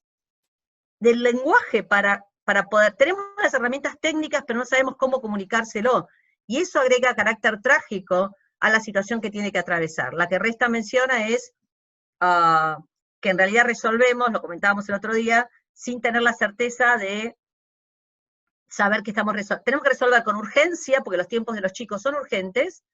del lenguaje para poder, tenemos las herramientas técnicas, pero no sabemos cómo comunicárselo, y eso agrega carácter trágico a la situación que tiene que atravesar. La que Resta menciona es que en realidad resolvemos, lo comentábamos el otro día, sin tener la certeza de saber que estamos resolviendo. Tenemos que resolver con urgencia, porque los tiempos de los chicos son urgentes,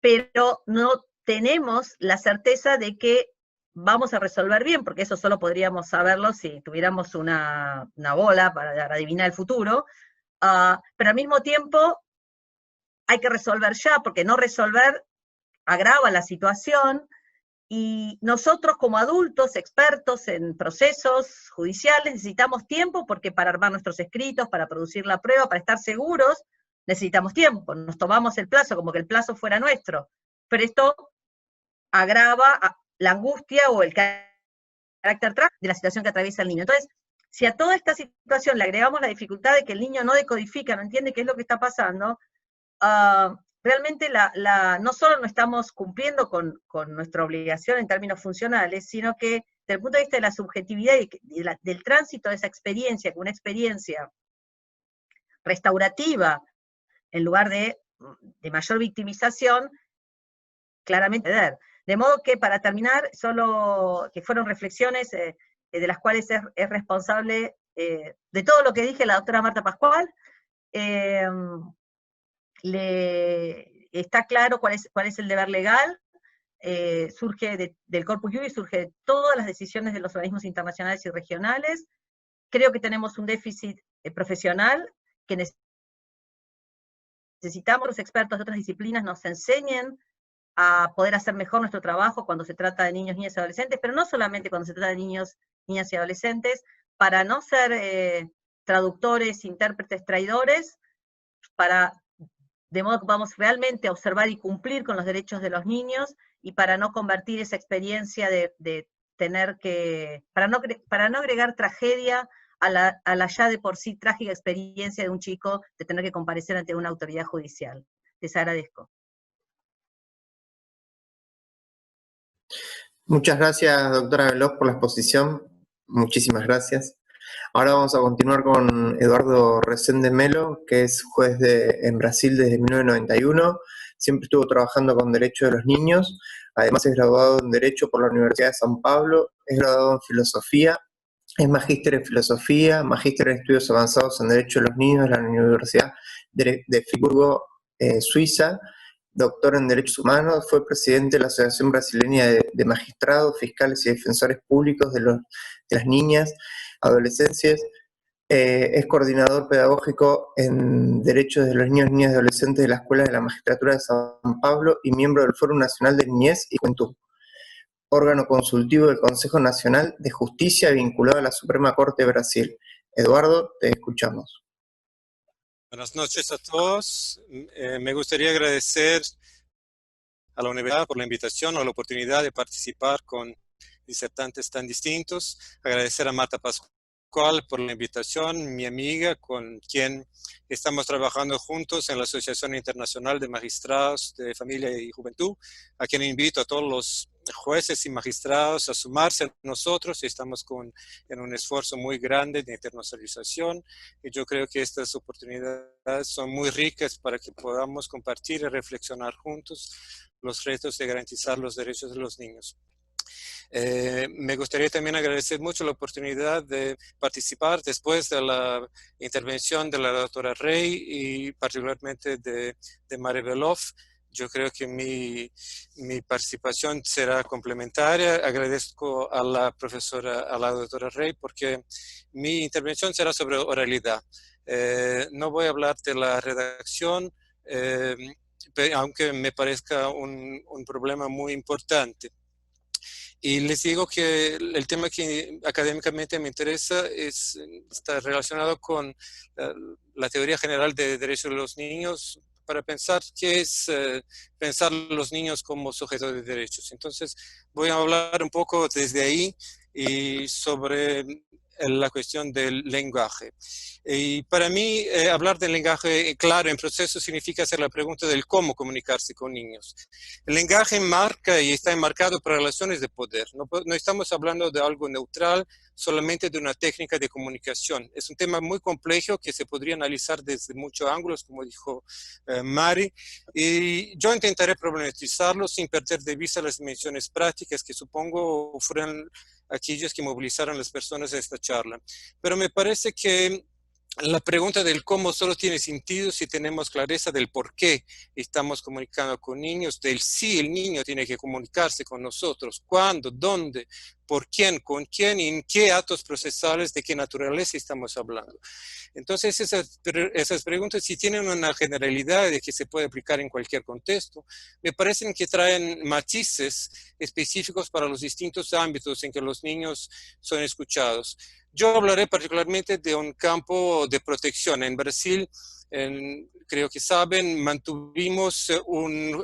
pero no tenemos la certeza de que vamos a resolver bien, porque eso solo podríamos saberlo si tuviéramos una bola para adivinar el futuro, pero al mismo tiempo hay que resolver ya, porque no resolver agrava la situación, y nosotros como adultos, expertos en procesos judiciales, necesitamos tiempo, porque para armar nuestros escritos, para producir la prueba, para estar seguros, necesitamos tiempo. Nos tomamos el plazo, como que el plazo fuera nuestro. Pero esto agrava la angustia o el carácter trágico de la situación que atraviesa el niño. Entonces, si a toda esta situación le agregamos la dificultad de que el niño no decodifica, no entiende qué es lo que está pasando, realmente no solo no estamos cumpliendo con nuestra obligación en términos funcionales, sino que desde el punto de vista de la subjetividad y del tránsito de esa experiencia, una experiencia restaurativa, en lugar de mayor victimización, claramente. De modo que, para terminar, solo que fueron reflexiones de las cuales es responsable de todo lo que dije la doctora Marta Pascual. Está claro cuál es el deber legal, surge del Corpus Juris, surge de todas las decisiones de los organismos internacionales y regionales. Creo que tenemos un déficit profesional que necesitamos los expertos de otras disciplinas nos enseñen a poder hacer mejor nuestro trabajo cuando se trata de niños, niñas y adolescentes, pero no solamente cuando se trata de niños, niñas y adolescentes, para no ser traductores, intérpretes, traidores, de modo que podamos realmente observar y cumplir con los derechos de los niños, y para no convertir esa experiencia de tener que, para no agregar tragedia a la ya de por sí trágica experiencia de un chico de tener que comparecer ante una autoridad judicial. Les agradezco. Muchas gracias, doctora Veloz, por la exposición. Muchísimas gracias. Ahora vamos a continuar con Eduardo Resende Melo, que es juez en Brasil desde 1991. Siempre estuvo trabajando con derechos de los niños. Además es graduado en Derecho por la Universidad de San Pablo. Es graduado en Filosofía. Es magíster en Filosofía, magíster en Estudios Avanzados en Derecho de los Niños de la Universidad de Friburgo, Suiza. Doctor en Derechos Humanos, fue presidente de la Asociación Brasileña de Magistrados, Fiscales y Defensores Públicos de las Niñas, Adolescencias, es coordinador pedagógico en Derechos de los Niños, Niñas y Adolescentes de la Escuela de la Magistratura de San Pablo y miembro del Foro Nacional de Niñez y Juventud, órgano consultivo del Consejo Nacional de Justicia vinculado a la Suprema Corte de Brasil. Eduardo, te escuchamos. Buenas noches a todos. Me gustaría agradecer a la universidad por la invitación o la oportunidad de participar con disertantes tan distintos. Agradecer a Marta Pascual por la invitación, mi amiga con quien estamos trabajando juntos en la Asociación Internacional de Magistrados de Familia y Juventud, a quien invito a todos los jueces y magistrados a sumarse a nosotros. Estamos en un esfuerzo muy grande de internacionalización y yo creo que estas oportunidades son muy ricas para que podamos compartir y reflexionar juntos los retos de garantizar los derechos de los niños. Me gustaría también agradecer mucho la oportunidad de participar después de la intervención de la doctora Rey y particularmente de Mari Veloz. Yo creo que mi participación será complementaria. Agradezco a la doctora Rey, porque mi intervención será sobre oralidad. No voy a hablar de la redacción, aunque me parezca un problema muy importante. Y les digo que el tema que académicamente me interesa está relacionado con la teoría general de derechos de los niños, para pensar qué es pensar los niños como sujetos de derechos. Entonces voy a hablar un poco desde ahí y sobre la cuestión del lenguaje. Y para mí, hablar del lenguaje claro en proceso significa hacer la pregunta del cómo comunicarse con niños. El lenguaje marca y está enmarcado por relaciones de poder. No estamos hablando de algo neutral, solamente de una técnica de comunicación. Es un tema muy complejo que se podría analizar desde muchos ángulos, como dijo Mari, y yo intentaré problematizarlo sin perder de vista las dimensiones prácticas que supongo fueron aquellos que movilizaron a las personas a esta charla. Pero me parece que la pregunta del cómo solo tiene sentido si tenemos clareza del por qué estamos comunicando con niños, del sí el niño tiene que comunicarse con nosotros, cuándo, dónde, por quién, con quién y en qué actos procesales, de qué naturaleza estamos hablando. Entonces esas preguntas, si tienen una generalidad de que se puede aplicar en cualquier contexto, me parecen que traen matices específicos para los distintos ámbitos en que los niños son escuchados. Yo hablaré particularmente de un campo de protección. En Brasil, creo que saben, mantuvimos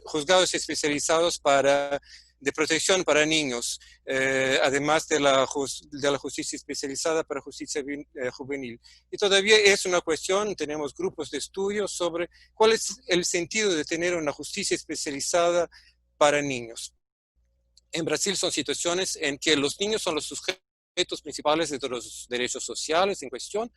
juzgados especializados para de protección para niños, además de la justicia especializada para justicia juvenil. Y todavía es una cuestión, tenemos grupos de estudio sobre cuál es el sentido de tener una justicia especializada para niños. En Brasil son situaciones en que los niños son los sujetos principales de todos los derechos sociales en cuestión,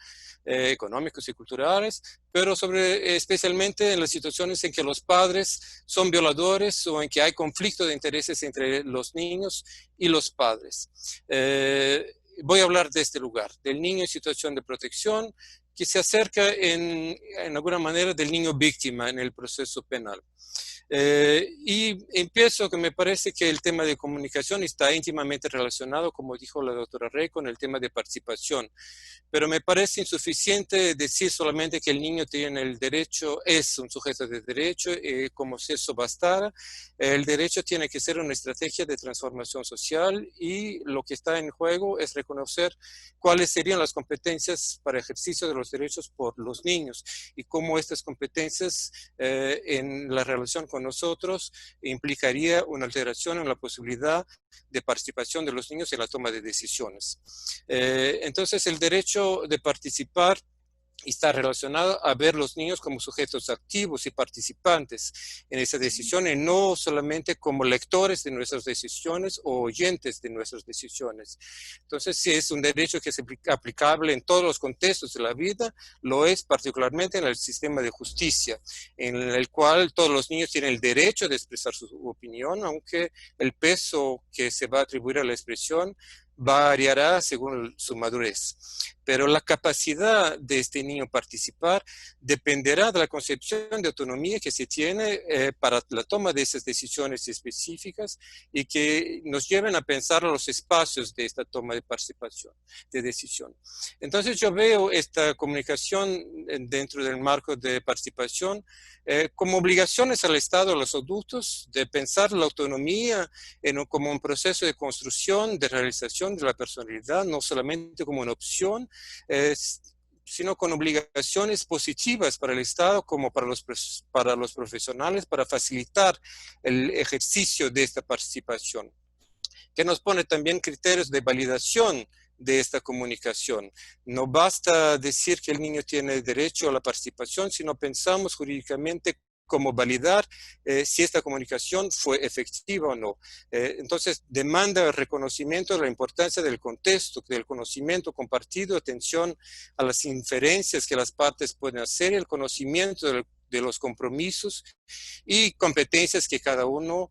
económicos y culturales, pero especialmente en las situaciones en que los padres son violadores o en que hay conflicto de intereses entre los niños y los padres. Voy a hablar de este lugar, del niño en situación de protección, que se acerca en alguna manera del niño víctima en el proceso penal. Y empiezo que me parece que el tema de comunicación está íntimamente relacionado, como dijo la doctora Rey, con el tema de participación. Pero me parece insuficiente decir solamente que el niño tiene el derecho, es un sujeto de derecho, como si eso bastara. El derecho tiene que ser una estrategia de transformación social y lo que está en juego es reconocer cuáles serían las competencias para ejercicio de los derechos por los niños y cómo estas competencias en la relación con nosotros implicaría una alteración en la posibilidad de participación de los niños en la toma de decisiones. Entonces, el derecho de participar está relacionado a ver los niños como sujetos activos y participantes en esa decisión y no solamente como lectores de nuestras decisiones o oyentes de nuestras decisiones. Entonces, si es un derecho que es aplicable en todos los contextos de la vida, lo es particularmente en el sistema de justicia, en el cual todos los niños tienen el derecho de expresar su opinión, aunque el peso que se va a atribuir a la expresión variará según su madurez. Pero la capacidad de este niño participar dependerá de la concepción de autonomía que se tiene para la toma de esas decisiones específicas y que nos lleven a pensar los espacios de esta toma de participación, de decisión. Entonces yo veo esta comunicación dentro del marco de participación como obligaciones al Estado, a los adultos, de pensar la autonomía como un proceso de construcción, de realización de la personalidad, no solamente como una opción, sino con obligaciones positivas para el Estado como para los profesionales, para facilitar el ejercicio de esta participación, que nos pone también criterios de validación de esta comunicación. No basta decir que el niño tiene derecho a la participación, sino pensamos jurídicamente cómo validar si esta comunicación fue efectiva o no. Entonces, demanda el reconocimiento de la importancia del contexto, del conocimiento compartido, atención a las inferencias que las partes pueden hacer, el conocimiento de los compromisos y competencias que cada uno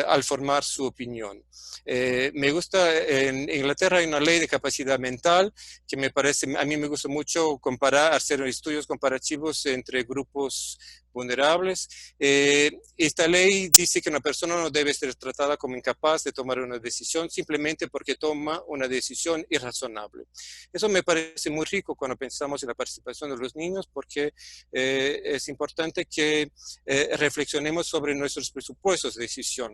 al formar su opinión. Me gusta, en Inglaterra hay una ley de capacidad mental que me parece, a mí me gusta mucho hacer estudios comparativos entre grupos vulnerables. Esta ley dice que una persona no debe ser tratada como incapaz de tomar una decisión simplemente porque toma una decisión irrazonable. Eso me parece muy rico cuando pensamos en la participación de los niños, porque es importante que reflexionemos sobre nuestros presupuestos de decisión.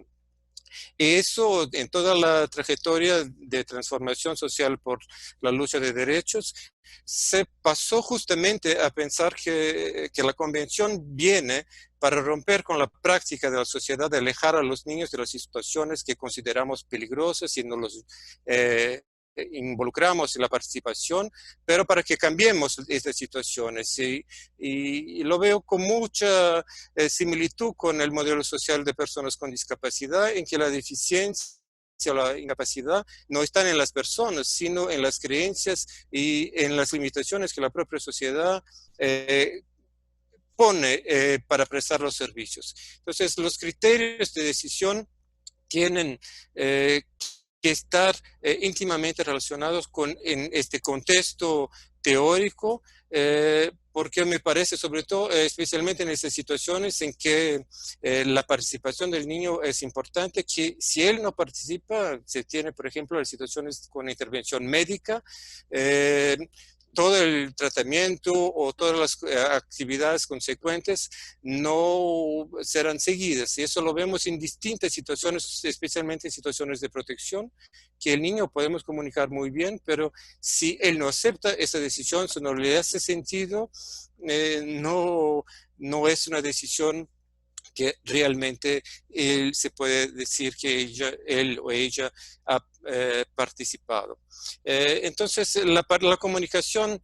Eso en toda la trayectoria de transformación social por la lucha de derechos se pasó justamente a pensar que la convención viene para romper con la práctica de la sociedad de alejar a los niños de las situaciones que consideramos peligrosas y no los involucramos en la participación, pero para que cambiemos estas situaciones. Y lo veo con mucha similitud con el modelo social de personas con discapacidad, en que la deficiencia o la incapacidad no están en las personas, sino en las creencias y en las limitaciones que la propia sociedad pone para prestar los servicios. Entonces, los criterios de decisión tienen que estar íntimamente relacionados en este contexto teórico, porque me parece, sobre todo, especialmente en estas situaciones en que la participación del niño es importante, que si él no participa, se tiene, por ejemplo, las situaciones con intervención médica, todo el tratamiento o todas las actividades consecuentes no serán seguidas. Y eso lo vemos en distintas situaciones, especialmente en situaciones de protección, que el niño podemos comunicar muy bien, pero si él no acepta esa decisión, si no le hace sentido, no es una decisión que realmente se puede decir que él o ella ha participado. Entonces, la comunicación,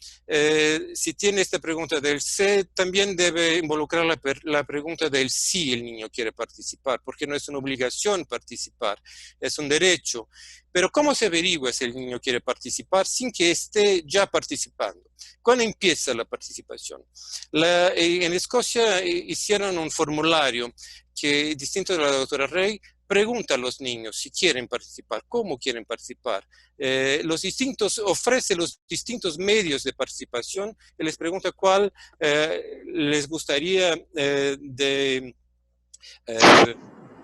si tiene esta pregunta del sé, también debe involucrar la pregunta del sí el niño quiere participar, porque no es una obligación participar, es un derecho. Pero ¿cómo se averigua si el niño quiere participar sin que esté ya participando? ¿Cuándo empieza la participación? En Escocia hicieron un formulario que, distinto de la doctora Rey, pregunta a los niños si quieren participar, cómo quieren participar. Ofrece los distintos medios de participación y les pregunta cuál les gustaría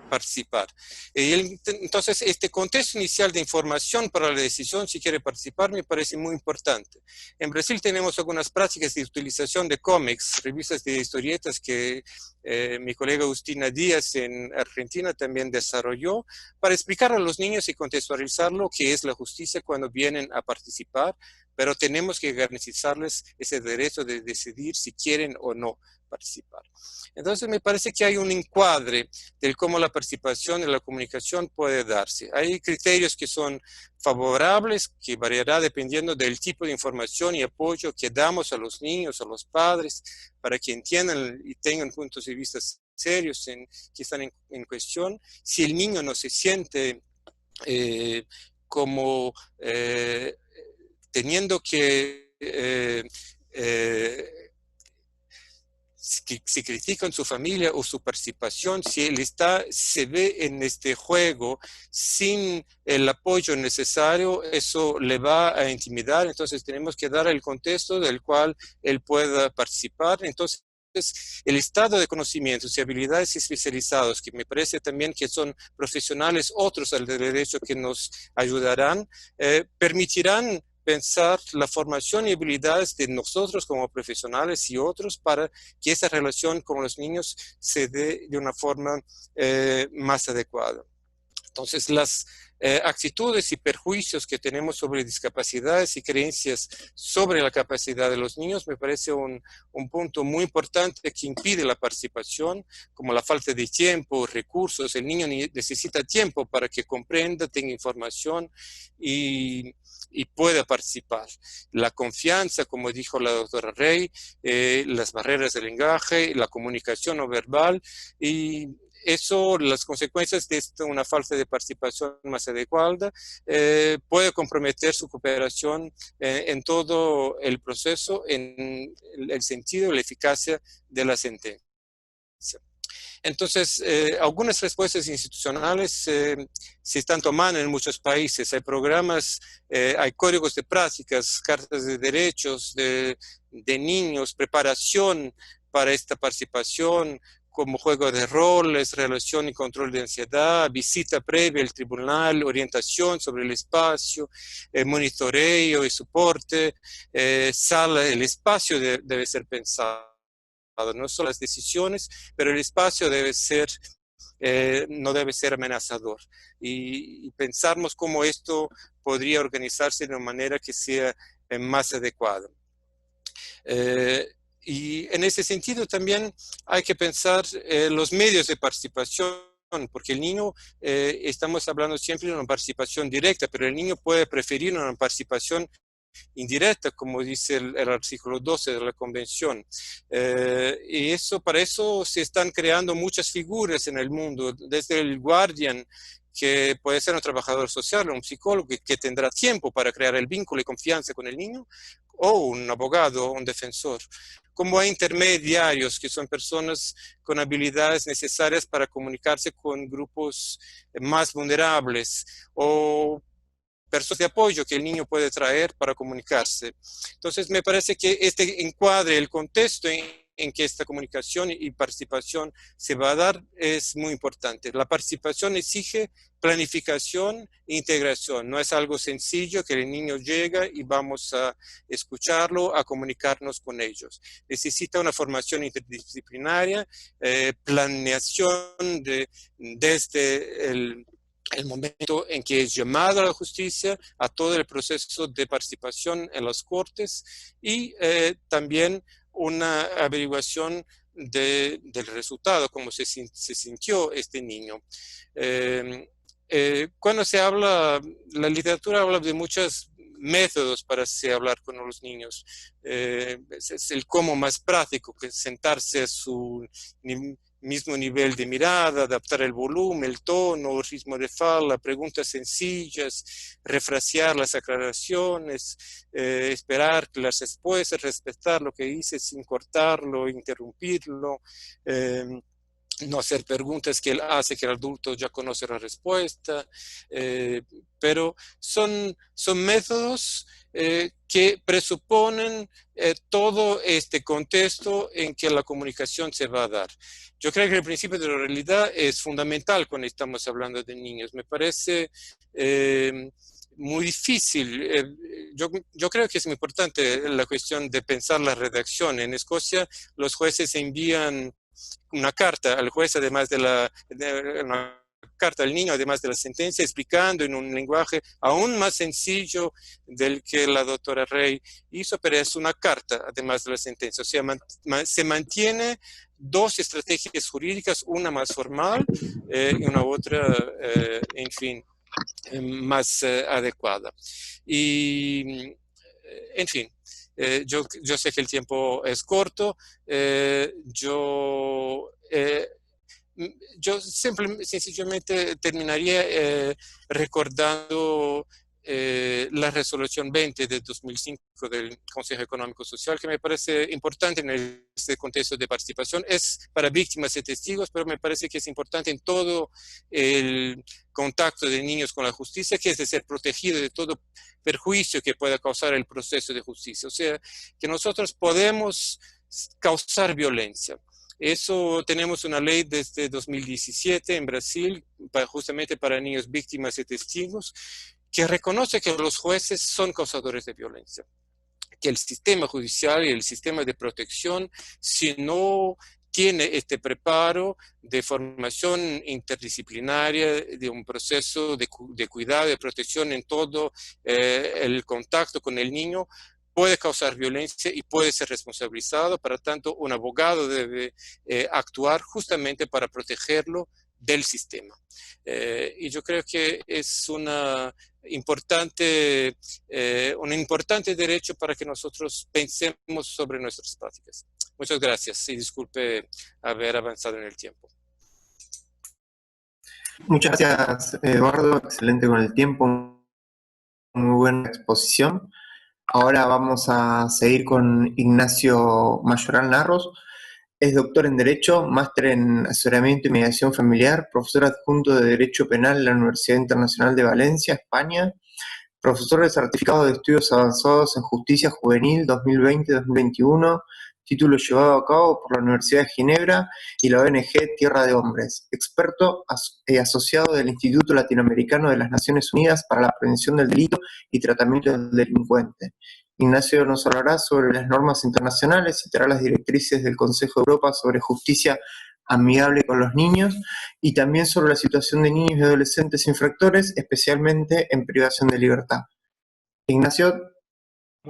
participar. Entonces, este contexto inicial de información para la decisión si quiere participar me parece muy importante. En Brasil tenemos algunas prácticas de utilización de cómics, revistas de historietas que mi colega Agustina Díaz en Argentina también desarrolló para explicar a los niños y contextualizar lo que es la justicia cuando vienen a participar, pero tenemos que garantizarles ese derecho de decidir si quieren o no participar. Entonces me parece que hay un encuadre de cómo la participación y la comunicación puede darse. Hay criterios que son favorables, que variará dependiendo del tipo de información y apoyo que damos a los niños, a los padres, para que entiendan y tengan puntos de vista serios que están en cuestión. Si el niño no se siente como teniendo que si critican su familia o su participación, si él se ve en este juego sin el apoyo necesario, eso le va a intimidar. Entonces tenemos que dar el contexto del cual él pueda participar. Entonces, el estado de conocimientos y habilidades especializados, que me parece también que son profesionales otros al derecho que nos ayudarán, permitirán pensar la formación y habilidades de nosotros como profesionales y otros para que esa relación con los niños se dé de una forma más adecuada. Entonces, las actitudes y perjuicios que tenemos sobre discapacidades y creencias sobre la capacidad de los niños me parece un punto muy importante que impide la participación, como la falta de tiempo, recursos. El niño necesita tiempo para que comprenda, tenga información y pueda participar. La confianza, como dijo la doctora Rey, las barreras del lenguaje, la comunicación no verbal y eso, las consecuencias de una falta de participación más adecuada puede comprometer su cooperación en todo el proceso, en el sentido y la eficacia de la sentencia. Entonces, algunas respuestas institucionales se están tomando en muchos países. Hay programas, hay códigos de prácticas, cartas de derechos de niños, preparación para esta participación, como juego de roles, relación y control de ansiedad, visita previa al tribunal, orientación sobre el espacio, monitoreo y soporte, sala, el espacio debe ser pensado. No solo las decisiones, pero el espacio debe ser, no debe ser amenazador. Y pensamos cómo esto podría organizarse de una manera que sea más adecuada. Y en ese sentido también hay que pensar los medios de participación, porque el niño, estamos hablando siempre de una participación directa, pero el niño puede preferir una participación indirecta, como dice el artículo 12 de la Convención. Y para eso se están creando muchas figuras en el mundo, desde el guardián, que puede ser un trabajador social, un psicólogo que tendrá tiempo para crear el vínculo y confianza con el niño, o un abogado, un defensor. Como hay intermediarios, que son personas con habilidades necesarias para comunicarse con grupos más vulnerables, o personas de apoyo que el niño puede traer para comunicarse. Entonces, me parece que este encuadre, el contexto en que esta comunicación y participación se va a dar es muy importante. La participación exige planificación e integración. No es algo sencillo que el niño llega y vamos a escucharlo, a comunicarnos con ellos. Necesita una formación interdisciplinaria, planeación desde el momento en que es llamado a la justicia, a todo el proceso de participación en las cortes y también una averiguación del resultado, cómo se sintió este niño. Cuando se habla, la literatura habla de muchos métodos para hablar con los niños. Es el cómo más práctico, que sentarse a su mismo nivel de mirada, adaptar el volumen, el tono, el ritmo de fala, preguntas sencillas, refrasear las aclaraciones, esperar las respuestas, respetar lo que dice sin cortarlo, interrumpirlo, no hacer preguntas que él hace que el adulto ya conoce la respuesta, pero son métodos que presuponen todo este contexto en que la comunicación se va a dar. Yo creo que el principio de la realidad es fundamental cuando estamos hablando de niños. Me parece muy difícil. Yo creo que es muy importante la cuestión de pensar la redacción. En Escocia los jueces envían una carta al juez, además de una carta al niño, además de la sentencia, explicando en un lenguaje aún más sencillo del que la doctora Rey hizo, pero es una carta, además de la sentencia. O sea, se mantiene dos estrategias jurídicas, una más formal y una otra, en fin, más adecuada. Y, en fin, yo sé que el tiempo es corto. Yo sencillamente terminaría recordando la resolución 20 de 2005 del Consejo Económico Social, que me parece importante en este contexto de participación. Es para víctimas y testigos, pero me parece que es importante en todo el contacto de niños con la justicia, que es de ser protegido de todo perjuicio que pueda causar el proceso de justicia. O sea, que nosotros podemos causar violencia. Eso tenemos una ley desde 2017 en Brasil, justamente para niños víctimas y testigos, que reconoce que los jueces son causadores de violencia, que el sistema judicial y el sistema de protección, si no tiene este preparo de formación interdisciplinaria, de un proceso de cuidado, de protección en todo el contacto con el niño, puede causar violencia y puede ser responsabilizado. Para tanto, un abogado debe actuar justamente para protegerlo del sistema. Y yo creo que es un importante derecho para que nosotros pensemos sobre nuestras prácticas. Muchas gracias y disculpe haber avanzado en el tiempo. Muchas gracias, Eduardo. Excelente con el tiempo. Muy buena exposición. Ahora vamos a seguir con Ignacio Mayoral Narros. Es doctor en Derecho, máster en Asesoramiento y Mediación Familiar, profesor adjunto de Derecho Penal en la Universidad Internacional de Valencia, España, profesor de Certificado de Estudios Avanzados en Justicia Juvenil 2020-2021, título llevado a cabo por la Universidad de Ginebra y la ONG Tierra de Hombres, experto asociado del Instituto Latinoamericano de las Naciones Unidas para la Prevención del Delito y Tratamiento del Delincuente. Ignacio nos hablará sobre las normas internacionales, citará las directrices del Consejo de Europa sobre justicia amigable con los niños y también sobre la situación de niños y adolescentes infractores, especialmente en privación de libertad. Ignacio,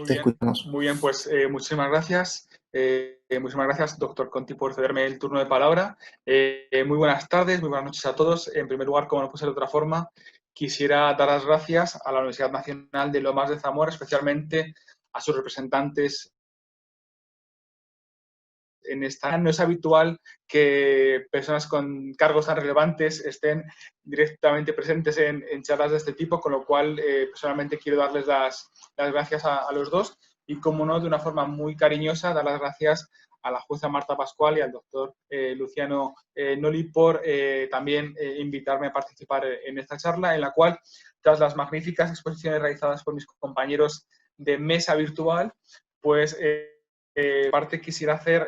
te escuchamos. Muy bien, pues muchísimas gracias. Muchísimas gracias, doctor Conti, por cederme el turno de palabra. Muy buenas tardes, muy buenas noches a todos. En primer lugar, como no puede ser de otra forma, quisiera dar las gracias a la Universidad Nacional de Lomas de Zamora, especialmente a sus representantes. No es habitual que personas con cargos tan relevantes estén directamente presentes en charlas de este tipo, con lo cual personalmente quiero darles las gracias a los dos y, como no, de una forma muy cariñosa, dar las gracias a la jueza Marta Pascual y al doctor Luciano Noli por también invitarme a participar en esta charla, en la cual, tras las magníficas exposiciones realizadas por mis compañeros de mesa virtual, pues parte quisiera hacer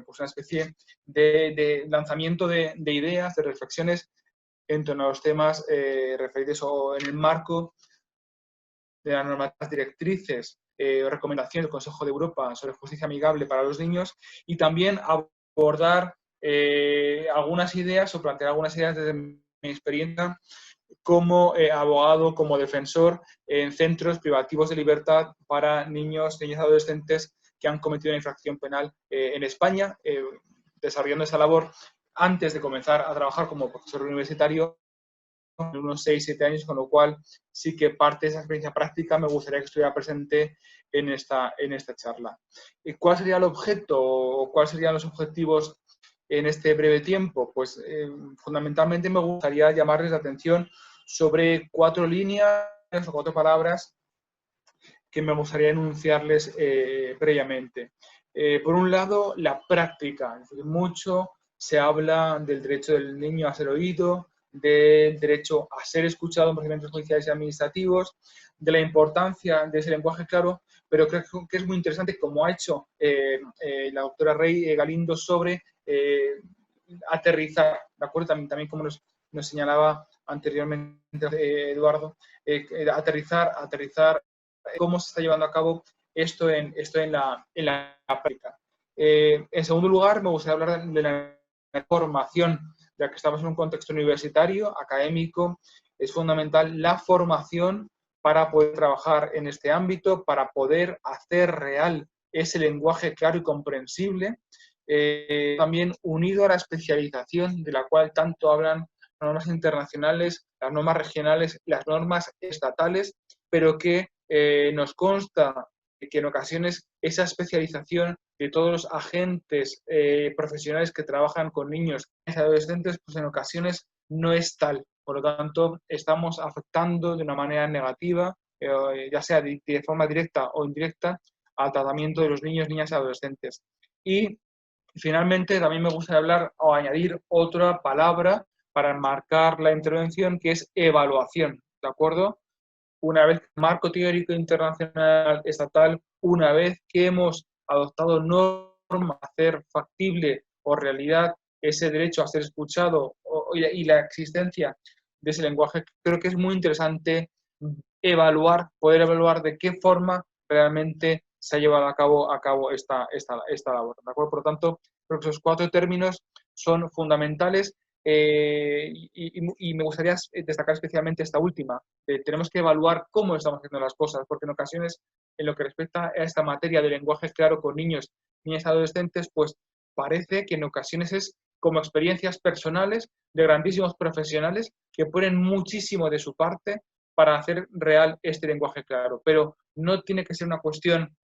pues una especie de lanzamiento de ideas, de reflexiones en torno a los temas referidos o en el marco de las normativas directrices o recomendaciones del Consejo de Europa sobre justicia amigable para los niños, y también abordar algunas ideas o plantear algunas ideas desde mi experiencia como abogado, como defensor en centros privativos de libertad para niños y adolescentes que han cometido una infracción penal en España, desarrollando esa labor antes de comenzar a trabajar como profesor universitario en unos 6-7 años, con lo cual sí que parte de esa experiencia práctica me gustaría que estuviera presente en esta charla. ¿Cuál sería el objeto o cuáles serían los objetivos en este breve tiempo? Pues fundamentalmente me gustaría llamarles la atención sobre 4 líneas o 4 palabras que me gustaría enunciarles previamente. Por un lado, la práctica. Es decir, mucho se habla del derecho del niño a ser oído, del derecho a ser escuchado en procedimientos judiciales y administrativos, de la importancia de ese lenguaje claro, pero creo que es muy interesante, como ha hecho la doctora Rey Galindo, sobre aterrizar, ¿de acuerdo? También como nos señalaba anteriormente Eduardo, aterrizar cómo se está llevando a cabo esto en la práctica. En segundo lugar, me gustaría hablar de la formación, ya que estamos en un contexto universitario, académico. Es fundamental la formación para poder trabajar en este ámbito, para poder hacer real ese lenguaje claro y comprensible, también unido a la especialización de la cual tanto hablan las normas internacionales, las normas regionales, las normas estatales, pero que nos consta que en ocasiones esa especialización de todos los agentes profesionales que trabajan con niños y adolescentes, pues en ocasiones no es tal. Por lo tanto, estamos afectando de una manera negativa, ya sea de forma directa o indirecta, al tratamiento de los niños, niñas y adolescentes. Y finalmente también me gusta hablar o añadir otra palabra para enmarcar la intervención, que es evaluación, ¿de acuerdo? Una vez que el marco teórico internacional estatal, una vez que hemos adoptado normas para hacer factible o realidad ese derecho a ser escuchado y la existencia de ese lenguaje, creo que es muy interesante poder evaluar de qué forma realmente se ha llevado a cabo esta labor, ¿de acuerdo? Por lo tanto, creo que esos 4 términos son fundamentales. Y me gustaría destacar especialmente esta última. Tenemos que evaluar cómo estamos haciendo las cosas, porque en ocasiones, en lo que respecta a esta materia de lenguaje claro con niños, niñas y adolescentes, pues parece que en ocasiones es como experiencias personales de grandísimos profesionales que ponen muchísimo de su parte para hacer real este lenguaje claro. Pero no tiene que ser una cuestión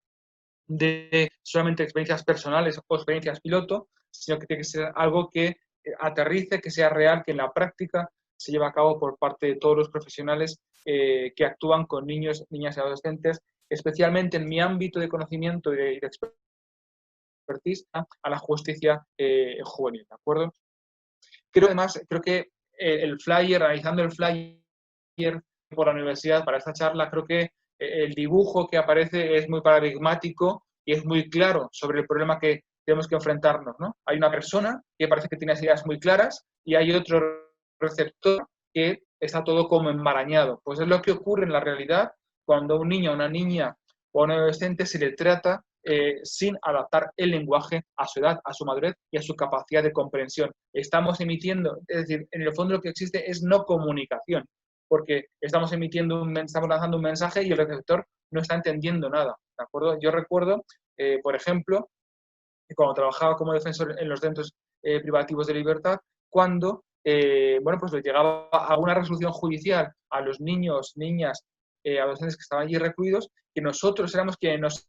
de solamente experiencias personales o experiencias piloto, sino que tiene que ser algo que aterrice, que sea real, que en la práctica se lleve a cabo por parte de todos los profesionales que actúan con niños, niñas y adolescentes, especialmente en mi ámbito de conocimiento y de expertise a la justicia juvenil, ¿de acuerdo? Creo que el flyer, analizando el flyer por la universidad para esta charla, creo que el dibujo que aparece es muy paradigmático y es muy claro sobre el problema que tenemos que enfrentarnos, ¿no? Hay una persona que parece que tiene ideas muy claras y hay otro receptor que está todo como enmarañado. Pues es lo que ocurre en la realidad cuando a un niño, a una niña o a un adolescente se le trata sin adaptar el lenguaje a su edad, a su madurez y a su capacidad de comprensión. Estamos emitiendo, es decir, en el fondo lo que existe es no comunicación, porque estamos lanzando un mensaje y el receptor no está entendiendo nada, ¿de acuerdo? Yo recuerdo, por ejemplo, cuando trabajaba como defensor en los centros privativos de libertad, cuando pues le llegaba a una resolución judicial a los niños, niñas, adolescentes que estaban allí recluidos, que nosotros éramos quienes nos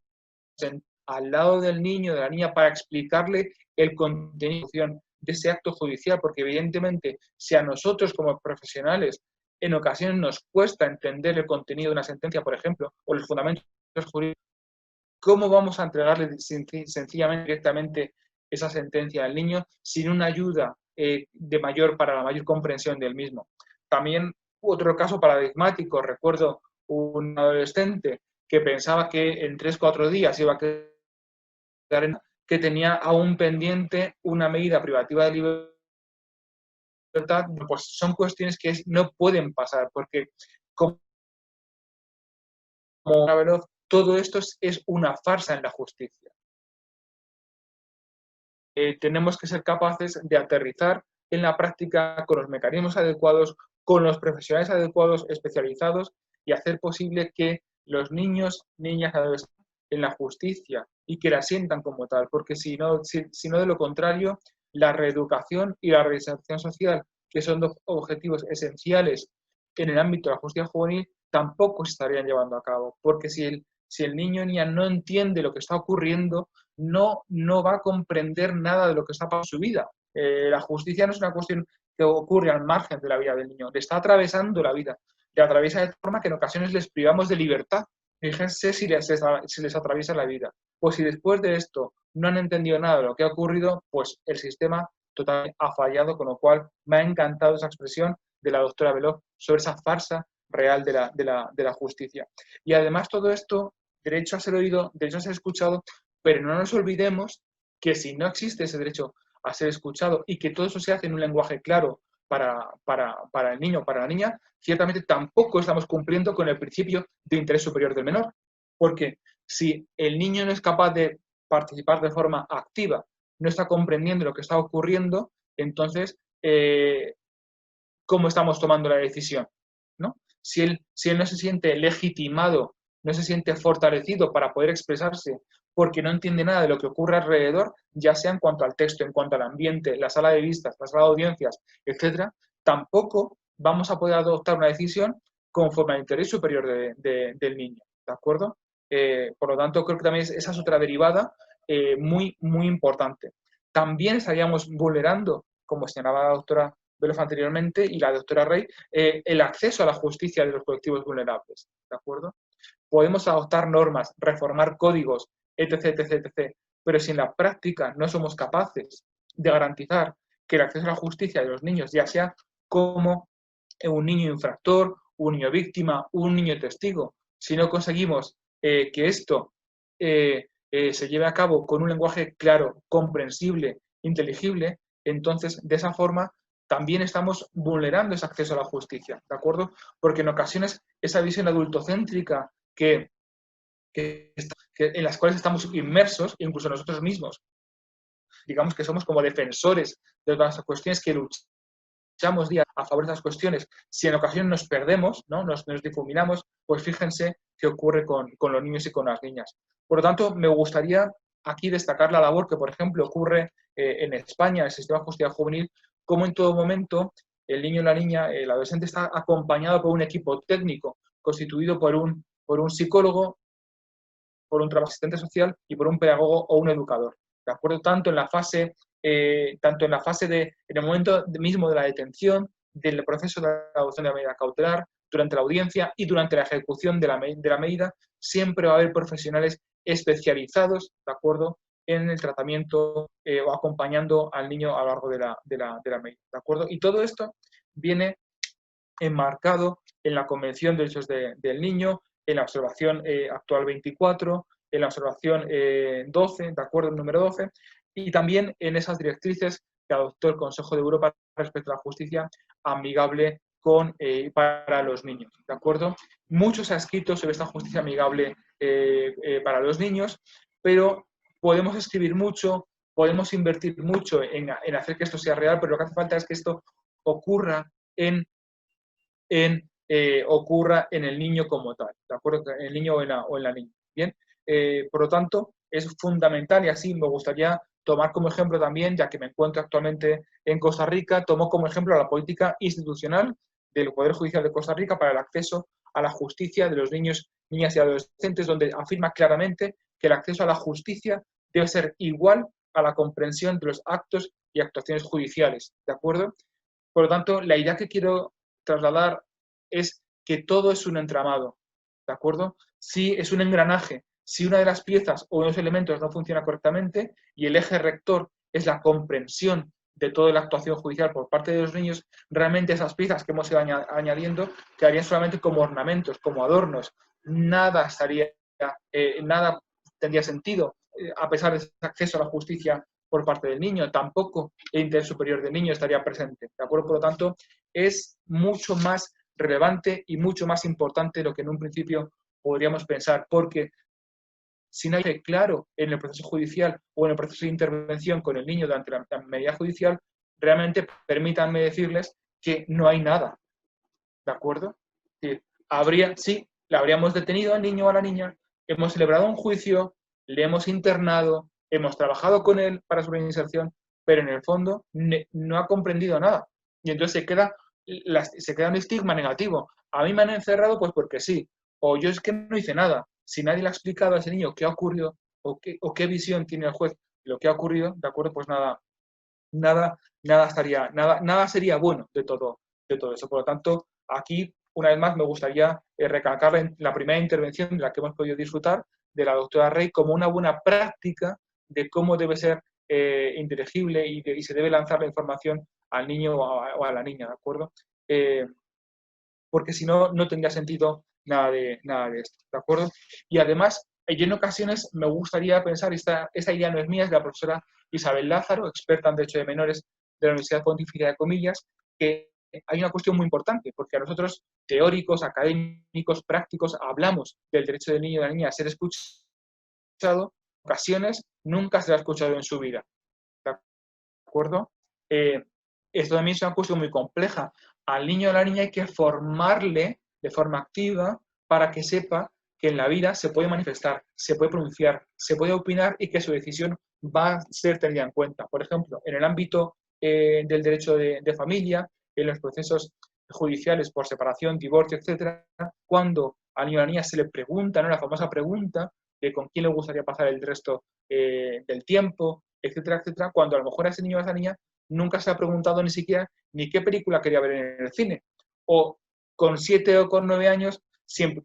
al lado del niño, de la niña, para explicarle el contenido de ese acto judicial, porque evidentemente si a nosotros como profesionales en ocasiones nos cuesta entender el contenido de una sentencia, por ejemplo, o los fundamentos jurídicos, ¿cómo vamos a entregarle sencillamente, directamente esa sentencia al niño sin una ayuda para la mayor comprensión del mismo? También otro caso paradigmático, recuerdo un adolescente que pensaba que en 3-4 días iba a quedar que tenía aún pendiente una medida privativa de libertad, pues son cuestiones que no pueden pasar, porque como Veloz, todo esto es una farsa en la justicia. Tenemos que ser capaces de aterrizar en la práctica con los mecanismos adecuados, con los profesionales adecuados, especializados, y hacer posible que los niños, niñas, adolescentes en la justicia y que la sientan como tal, porque si no de lo contrario, la reeducación y la reinserción social, que son dos objetivos esenciales en el ámbito de la justicia juvenil, tampoco se estarían llevando a cabo, porque si el niño o niña no entiende lo que está ocurriendo, no va a comprender nada de lo que está pasando en su vida. La justicia no es una cuestión que ocurre al margen de la vida del niño, le está atravesando la vida, le atraviesa de forma que en ocasiones les privamos de libertad. Fíjense si les atraviesa la vida. Pues si después de esto no han entendido nada de lo que ha ocurrido, pues el sistema totalmente ha fallado, con lo cual me ha encantado esa expresión de la doctora Beloff sobre esa farsa real de la justicia. Y además todo esto, derecho a ser oído, derecho a ser escuchado, pero no nos olvidemos que si no existe ese derecho a ser escuchado y que todo eso se hace en un lenguaje claro para el niño o para la niña, ciertamente tampoco estamos cumpliendo con el principio de interés superior del menor. Porque si el niño no es capaz de participar de forma activa, no está comprendiendo lo que está ocurriendo, entonces, ¿cómo estamos tomando la decisión? ¿No? Si él no se siente legitimado, no se siente fortalecido para poder expresarse porque no entiende nada de lo que ocurre alrededor, ya sea en cuanto al texto, en cuanto al ambiente, la sala de vistas, la sala de audiencias, etcétera, tampoco vamos a poder adoptar una decisión conforme al interés superior del niño, ¿de acuerdo? Por lo tanto, creo que también esa es otra derivada muy, muy importante. También estaríamos vulnerando, como señalaba la doctora Beloff anteriormente y la doctora Rey, el acceso a la justicia de los colectivos vulnerables, ¿de acuerdo? Podemos adoptar normas, reformar códigos, etc., etc., etc., pero si en la práctica no somos capaces de garantizar que el acceso a la justicia de los niños, ya sea como un niño infractor, un niño víctima, un niño testigo, si no conseguimos que esto se lleve a cabo con un lenguaje claro, comprensible, inteligible, entonces de esa forma también estamos vulnerando ese acceso a la justicia, ¿de acuerdo? Porque en ocasiones esa visión adultocéntrica en las cuales estamos inmersos, incluso nosotros mismos, digamos que somos como defensores de las cuestiones que luchamos día a favor de esas cuestiones, si en ocasiones nos perdemos, ¿no? nos difuminamos, pues fíjense qué ocurre con los niños y con las niñas. Por lo tanto, me gustaría aquí destacar la labor que, por ejemplo, ocurre en España, en el sistema de justicia juvenil, como en todo momento el niño y la niña, el adolescente está acompañado por un equipo técnico constituido por un psicólogo, por un asistente social y por un pedagogo o un educador, ¿de acuerdo? Tanto en el momento mismo de la detención, del proceso de adopción de la medida cautelar, durante la audiencia y durante la ejecución de la medida, siempre va a haber profesionales especializados, ¿de acuerdo?, en el tratamiento o acompañando al niño a lo largo de la medida, ¿de acuerdo? Y todo esto viene enmarcado en la Convención de Derechos del Niño, en la observación actual 24, en la observación 12, ¿de acuerdo?, el número 12, y también en esas directrices que adoptó el Consejo de Europa respecto a la justicia amigable para los niños, ¿de acuerdo? Mucho se ha escrito sobre esta justicia amigable para los niños, pero podemos escribir mucho, podemos invertir mucho en hacer que esto sea real, pero lo que hace falta es que esto ocurra en el niño como tal, ¿de acuerdo? En el niño o en la niña, ¿bien? Por lo tanto, es fundamental y así me gustaría tomar como ejemplo también, ya que me encuentro actualmente en Costa Rica, tomo como ejemplo la política institucional del Poder Judicial de Costa Rica para el acceso a la justicia de los niños, niñas y adolescentes, donde afirma claramente que el acceso a la justicia debe ser igual a la comprensión de los actos y actuaciones judiciales, ¿de acuerdo? Por lo tanto, la idea que quiero trasladar es que todo es un entramado, ¿de acuerdo? Si es un engranaje, si una de las piezas o unos elementos no funciona correctamente y el eje rector es la comprensión de toda la actuación judicial por parte de los niños, realmente esas piezas que hemos ido añadiendo quedarían solamente como ornamentos, como adornos. Nada tendría sentido a pesar de ese acceso a la justicia por parte del niño, tampoco el interés superior del niño estaría presente, ¿de acuerdo? Por lo tanto, es mucho más relevante y mucho más importante de lo que en un principio podríamos pensar, porque si no hay claro en el proceso judicial o en el proceso de intervención con el niño durante la medida judicial, realmente permítanme decirles que no hay nada, ¿de acuerdo? Sí, le habríamos detenido al niño o a la niña, hemos celebrado un juicio, le hemos internado, hemos trabajado con él para su reinserción, pero en el fondo no ha comprendido nada. Y entonces se queda un estigma negativo. A mí me han encerrado pues porque sí, o yo es que no hice nada. Si nadie le ha explicado a ese niño qué ha ocurrido o qué visión tiene el juez de lo que ha ocurrido, ¿de acuerdo? Pues nada sería bueno de todo eso. Por lo tanto, aquí, una vez más, me gustaría recalcar la primera intervención de la que hemos podido disfrutar de la doctora Rey como una buena práctica de cómo debe ser inteligible y se debe lanzar la información al niño o a la niña, ¿de acuerdo? Porque si no, no tendría sentido nada de esto, ¿de acuerdo? Y además, yo en ocasiones me gustaría pensar, esta idea no es mía, es de la profesora Isabel Lázaro, experta en Derecho de Menores de la Universidad Pontificia de Comillas, que hay una cuestión muy importante, porque a nosotros, teóricos, académicos, prácticos, hablamos del derecho del niño y de la niña a ser escuchado, en ocasiones nunca se lo ha escuchado en su vida, ¿de acuerdo? Esto también es una cuestión muy compleja. Al niño o a la niña hay que formarle de forma activa para que sepa que en la vida se puede manifestar, se puede pronunciar, se puede opinar y que su decisión va a ser tenida en cuenta. Por ejemplo, en el ámbito del derecho de familia, en los procesos judiciales por separación, divorcio, etcétera, cuando al niño o a la niña se le pregunta, ¿no?, la famosa pregunta de con quién le gustaría pasar el resto del tiempo, etcétera, etcétera, cuando a lo mejor a ese niño o a esa niña nunca se ha preguntado ni siquiera ni qué película quería ver en el cine. O con 7 o con 9 años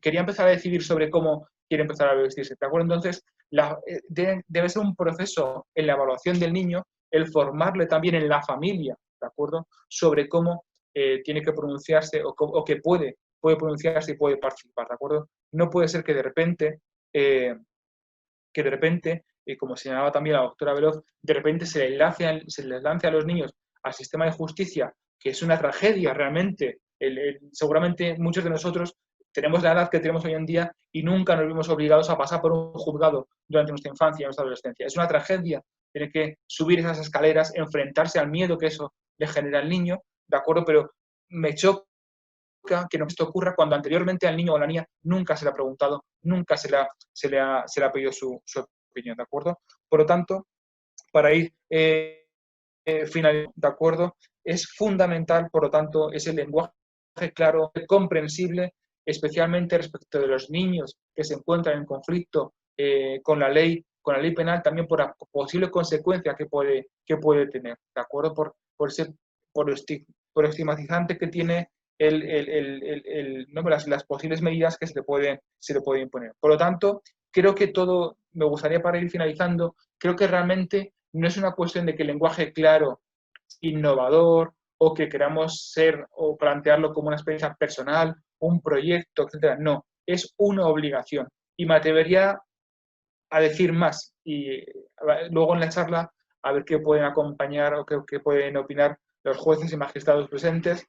quería empezar a decidir sobre cómo quiere empezar a vestirse, ¿de acuerdo? Entonces, debe ser un proceso en la evaluación del niño, el formarle también en la familia, ¿de acuerdo?, sobre cómo tiene que pronunciarse o que puede pronunciarse y puede participar, ¿de acuerdo? No puede ser que de repente, como señalaba también la doctora Veloz, de repente se les lance a los niños al sistema de justicia, que es una tragedia realmente. Seguramente muchos de nosotros tenemos la edad que tenemos hoy en día y nunca nos vimos obligados a pasar por un juzgado durante nuestra infancia y nuestra adolescencia. Es una tragedia tener que subir esas escaleras, enfrentarse al miedo que eso le genera al niño, ¿de acuerdo? Pero me choca que esto ocurra cuando anteriormente al niño o a la niña nunca se le ha preguntado, nunca se le ha pedido su opinión, ¿de acuerdo? Por lo tanto, para ir finalizando, ¿de acuerdo? Es fundamental, por lo tanto, ese lenguaje claro, comprensible, especialmente respecto de los niños que se encuentran en conflicto con la ley penal, también por la posible consecuencia que puede tener, ¿de acuerdo? Por lo estigmatizante que tiene ¿no?, las posibles medidas que se le puede imponer. Por lo tanto, creo que me gustaría, para ir finalizando, creo que realmente no es una cuestión de que el lenguaje claro, innovador, o que queramos ser o plantearlo como una experiencia personal, un proyecto, etcétera. No, es una obligación. Y me atrevería a decir más. Y luego en la charla, a ver qué pueden acompañar o qué pueden opinar los jueces y magistrados presentes.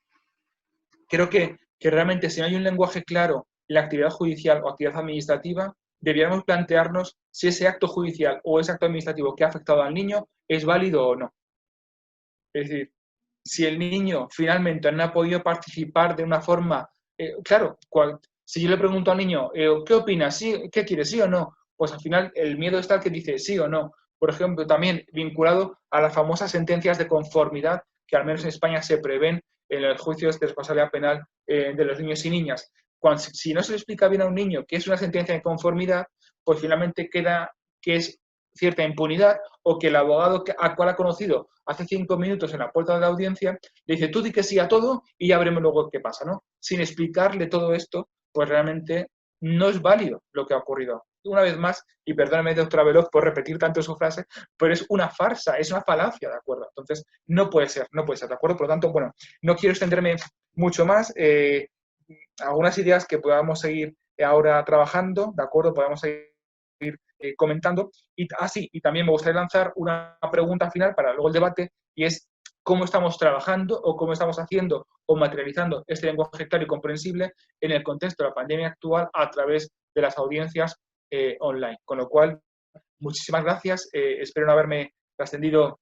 Creo que realmente, si no hay un lenguaje claro en la actividad judicial o actividad administrativa, deberíamos plantearnos si ese acto judicial o ese acto administrativo que ha afectado al niño es válido o no. Es decir, si el niño finalmente no ha podido participar de una forma, claro, si yo le pregunto al niño, ¿qué opinas? ¿Sí? ¿Qué quieres? ¿Sí o no? Pues al final el miedo está el que dice sí o no. Por ejemplo, también vinculado a las famosas sentencias de conformidad que al menos en España se prevén en los juicios de responsabilidad penal de los niños y niñas. Si no se le explica bien a un niño qué es una sentencia de conformidad, pues finalmente queda que es cierta impunidad, o que el abogado al cual ha conocido hace 5 minutos en la puerta de la audiencia le dice tú di que sí a todo y ya veremos luego qué pasa, ¿no? Sin explicarle todo esto, pues realmente no es válido lo que ha ocurrido. Una vez más, y perdóname, doctora Veloz, por repetir tanto su frase, pero es una farsa, es una falacia, ¿de acuerdo? Entonces, no puede ser, ¿de acuerdo? Por lo tanto, bueno, no quiero extenderme mucho más. Algunas ideas que podamos seguir ahora trabajando, ¿de acuerdo? Podamos seguir comentando. Y también me gustaría lanzar una pregunta final para luego el debate, y es cómo estamos trabajando o cómo estamos haciendo o materializando este lenguaje claro y comprensible en el contexto de la pandemia actual a través de las audiencias online. Con lo cual, muchísimas gracias. Espero no haberme trascendido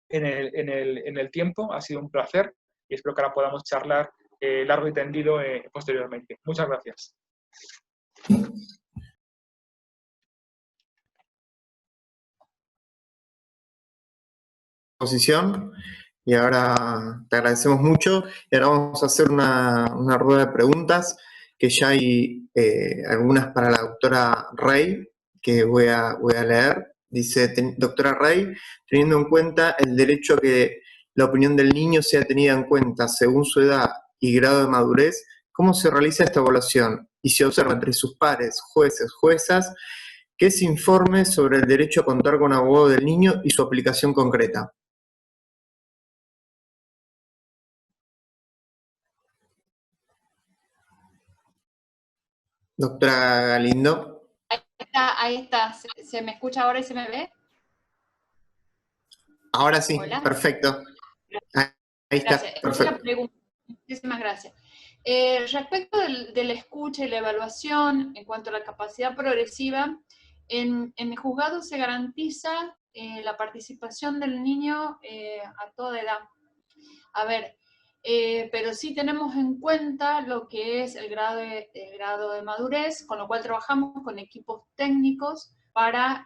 en el tiempo. Ha sido un placer y espero que ahora podamos charlar largo y tendido posteriormente. Muchas gracias. exposición y ahora te agradecemos mucho. Y ahora vamos a hacer una rueda de preguntas, que ya hay algunas para la doctora Rey, que voy a leer. Dice, doctora Rey, teniendo en cuenta el derecho a que la opinión del niño sea tenida en cuenta según su edad y grado de madurez, ¿cómo se realiza esta evaluación? Y se observa entre sus pares, jueces, juezas, que se informe sobre el derecho a contar con abogado del niño y su aplicación concreta. Doctora Galindo. Ahí está. ¿Se me escucha ahora y se me ve? Ahora sí, Hola. Perfecto. Ahí está, Gracias. perfecto. Muchísimas gracias. Respecto de la escucha y la evaluación, en cuanto a la capacidad progresiva, en mi juzgado se garantiza la participación del niño a toda edad. A ver, pero sí tenemos en cuenta lo que es el grado de madurez, con lo cual trabajamos con equipos técnicos para,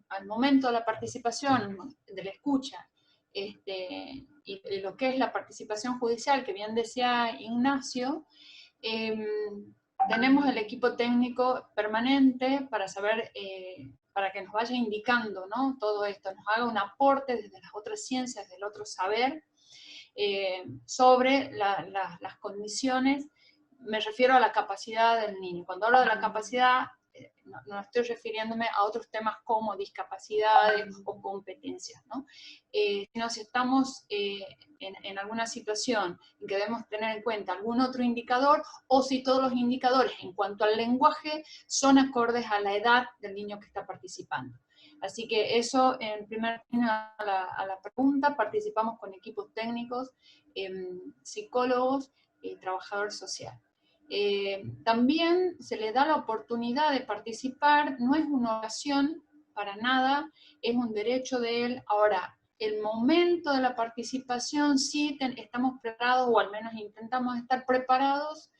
al momento de la participación, de la escucha, y lo que es la participación judicial, que bien decía Ignacio, tenemos el equipo técnico permanente para saber, para que nos vaya indicando, ¿no? Todo esto, nos haga un aporte desde las otras ciencias, del otro saber, sobre las condiciones. Me refiero a la capacidad del niño. Cuando hablo de la capacidad, no estoy refiriéndome a otros temas como discapacidades o competencias, ¿no? Sino si estamos en alguna situación en que debemos tener en cuenta algún otro indicador, o si todos los indicadores en cuanto al lenguaje son acordes a la edad del niño que está participando. Así que eso, en primer término, a la pregunta, participamos con equipos técnicos, psicólogos y trabajador social. También se le da la oportunidad de participar, no es una obligación para nada, es un derecho de él. Ahora, el momento de la participación sí estamos preparados, o al menos intentamos estar preparados,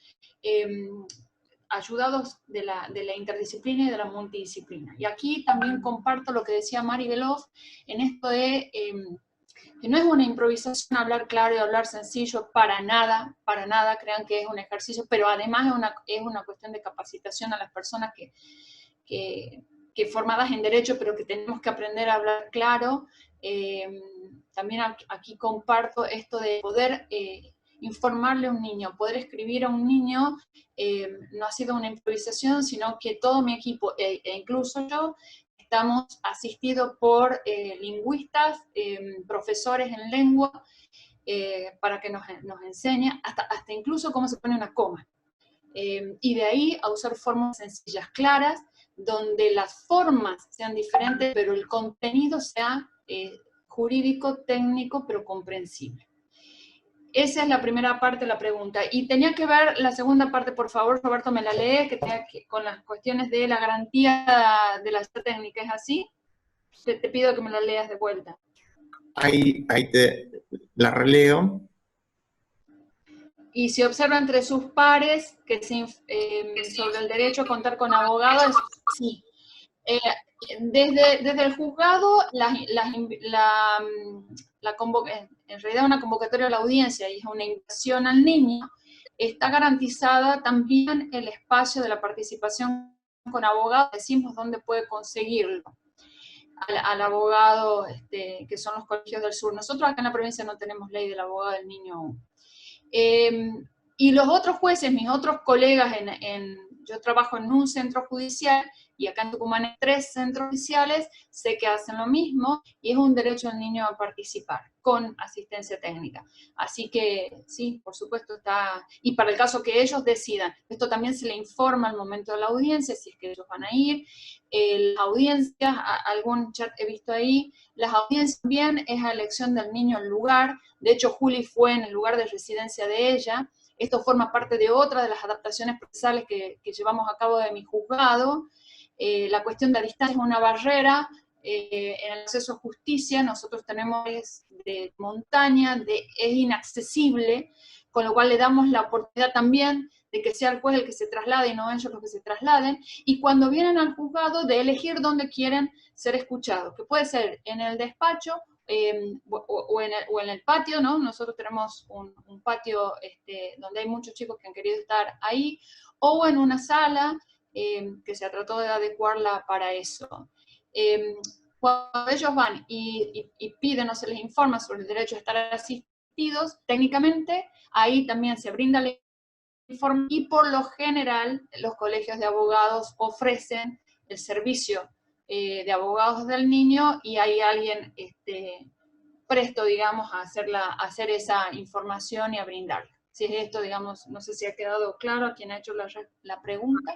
ayudados de la interdisciplina y de la multidisciplina. Y aquí también comparto lo que decía Mari Veloz, en esto de que no es una improvisación hablar claro y hablar sencillo, para nada, crean que es un ejercicio, pero además es una cuestión de capacitación a las personas que formadas en Derecho, pero que tenemos que aprender a hablar claro. También aquí comparto esto de poder informarle a un niño, poder escribir a un niño, no ha sido una improvisación, sino que todo mi equipo, e incluso yo, estamos asistidos por lingüistas, profesores en lengua, para que nos enseñe hasta incluso cómo se pone una coma. Y de ahí a usar formas sencillas, claras, donde las formas sean diferentes, pero el contenido sea jurídico, técnico, pero comprensible. Esa es la primera parte de la pregunta. Y tenía que ver la segunda parte, por favor, Roberto, me la lee, que tenga que, con las cuestiones de la garantía de la técnica, ¿es así? Te pido que me la leas de vuelta. Ahí te la releo. Y se observa entre sus pares que sobre el derecho a contar con abogados, sí. Desde el juzgado, en realidad una convocatoria a la audiencia y es una invitación al niño, está garantizada también el espacio de la participación con abogados, decimos dónde puede conseguirlo, al abogado, que son los colegios del sur. Nosotros acá en la provincia no tenemos ley del abogado del niño aún. Y los otros jueces, mis otros colegas, yo trabajo en un centro judicial, y acá en Tucumán hay 3 centros judiciales, sé que hacen lo mismo, y es un derecho del niño a participar, con asistencia técnica. Así que, sí, por supuesto está, y para el caso que ellos decidan, esto también se le informa al momento de la audiencia, si es que ellos van a ir. Las audiencias, algún chat he visto ahí, las audiencias también es a elección del niño el lugar. De hecho, Juli fue en el lugar de residencia de ella. Esto forma parte de otra de las adaptaciones procesales que llevamos a cabo de mi juzgado. La cuestión de la distancia es una barrera en el acceso a justicia. Nosotros tenemos de montaña, es inaccesible, con lo cual le damos la oportunidad también de que sea el juez el que se traslade y no ellos los que se trasladen, y cuando vienen al juzgado de elegir dónde quieren ser escuchados, que puede ser en el despacho, o en el patio, ¿no? Nosotros tenemos un patio donde hay muchos chicos que han querido estar ahí, o en una sala que se trató de adecuarla para eso. Cuando ellos van y piden o se les informa sobre el derecho a estar asistidos, técnicamente ahí también se brinda la información y por lo general los colegios de abogados ofrecen el servicio de abogados del niño y hay alguien presto, digamos, a hacer esa información y a brindarla. Si es esto, digamos, no sé si ha quedado claro a quien ha hecho la pregunta.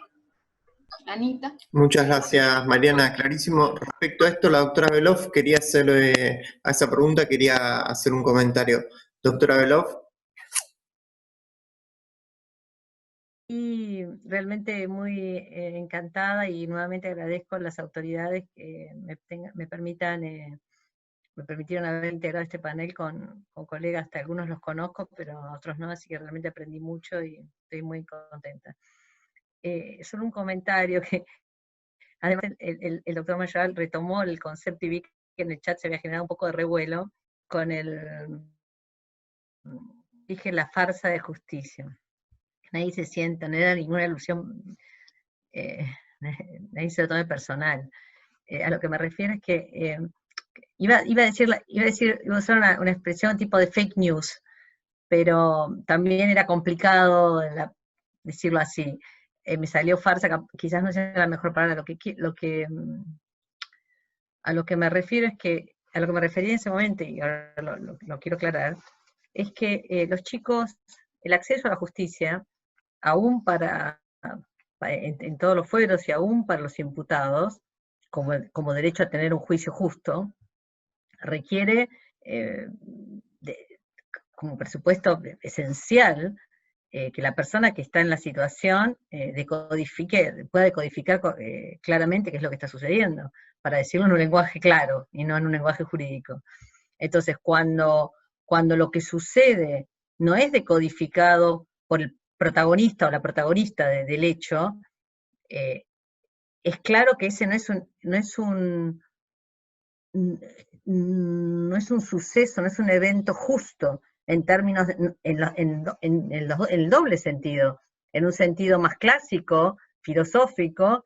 Anita. Muchas gracias, Mariana, clarísimo. Respecto a esto, la doctora Beloff quería hacer, a esa pregunta quería hacer un comentario. Doctora Beloff. Y realmente muy encantada y nuevamente agradezco a las autoridades que me permitieron haber integrado este panel con colegas, hasta algunos los conozco, pero otros no, así que realmente aprendí mucho y estoy muy contenta. Solo un comentario que, además, el doctor Mayoral retomó el concepto y vi que en el chat se había generado un poco de revuelo con dije la farsa de justicia. Nadie se sienta, no era ninguna alusión, nadie se lo tome personal. A lo que me refiero es que iba a usar una expresión tipo de fake news, pero también era complicado decirlo así. Me salió farsa, quizás no sea la mejor palabra. A lo que me refiero es que, a lo que me refería en ese momento, y ahora lo quiero aclarar, es que los chicos, el acceso a la justicia, aún en todos los fueros y aún para los imputados, como derecho a tener un juicio justo, requiere como presupuesto esencial que la persona que está en la situación pueda decodificar claramente qué es lo que está sucediendo, para decirlo en un lenguaje claro y no en un lenguaje jurídico. Entonces, cuando lo que sucede no es decodificado por el protagonista o la protagonista del hecho, es claro que ese no es un suceso, no es un evento justo, en términos, en el doble sentido, en un sentido más clásico, filosófico,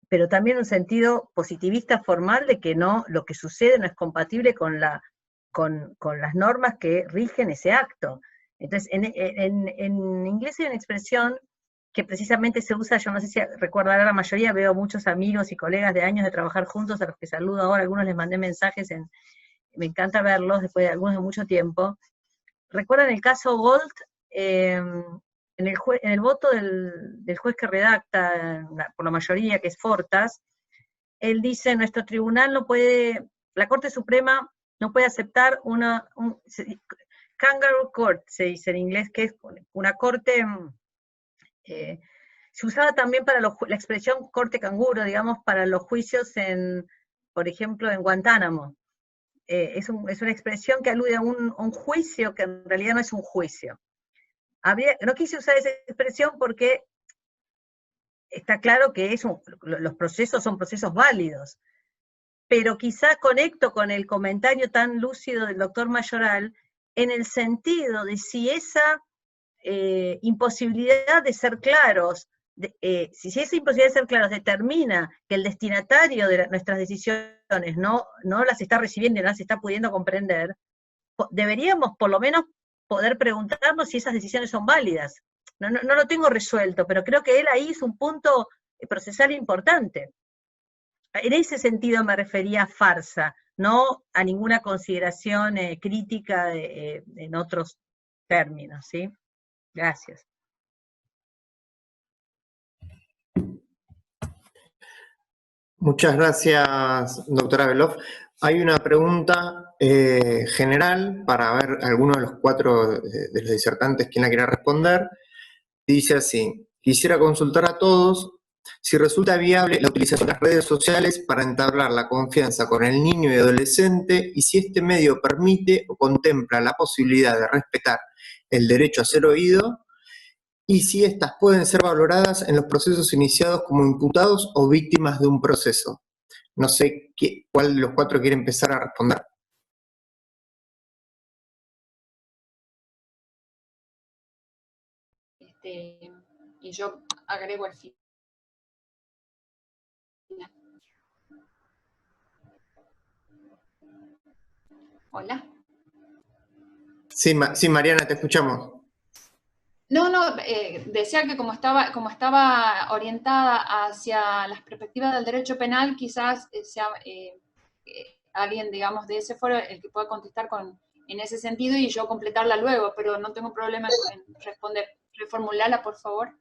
pero también un sentido positivista formal de que lo que sucede no es compatible con las normas que rigen ese acto. Entonces, en inglés hay una expresión que precisamente se usa, yo no sé si recordará la mayoría, veo muchos amigos y colegas de años de trabajar juntos, a los que saludo ahora, algunos les mandé mensajes, me encanta verlos después de algunos de mucho tiempo. ¿Recuerdan el caso Gold? En el voto del juez que redacta, por la mayoría, que es Fortas, él dice, nuestro tribunal no puede, la Corte Suprema no puede aceptar kangaroo court, se dice en inglés, que es una corte, se usaba también para la expresión corte canguro, digamos, para los juicios por ejemplo, en Guantánamo. Es una expresión que alude a un juicio que en realidad no es un juicio. No quise usar esa expresión porque está claro que los procesos son procesos válidos, pero quizá conecto con el comentario tan lúcido del doctor Mayoral en el sentido de si esa imposibilidad de ser claros, si esa imposibilidad de ser claros determina que el destinatario de nuestras decisiones no las está recibiendo y no las está pudiendo comprender, deberíamos por lo menos poder preguntarnos si esas decisiones son válidas. No lo tengo resuelto, pero creo que él ahí hizo un punto procesal importante. En ese sentido me refería a farsa, no a ninguna consideración crítica en otros términos, ¿sí? Gracias. Muchas gracias, doctora Beloff. Hay una pregunta general para ver alguno de los 4 de los disertantes quien la quiera responder. Dice así: quisiera consultar a todos si resulta viable la utilización de las redes sociales para entablar la confianza con el niño y adolescente y si este medio permite o contempla la posibilidad de respetar el derecho a ser oído y si éstas pueden ser valoradas en los procesos iniciados como imputados o víctimas de un proceso. No sé cuál de los 4 quiere empezar a responder. y yo agrego al final. Hola. Sí, Mariana, te escuchamos. No, decía que como estaba orientada hacia las perspectivas del derecho penal, quizás sea alguien, digamos, de ese foro el que pueda contestar en ese sentido y yo completarla luego, pero no tengo problema en responder. Reformularla, por favor.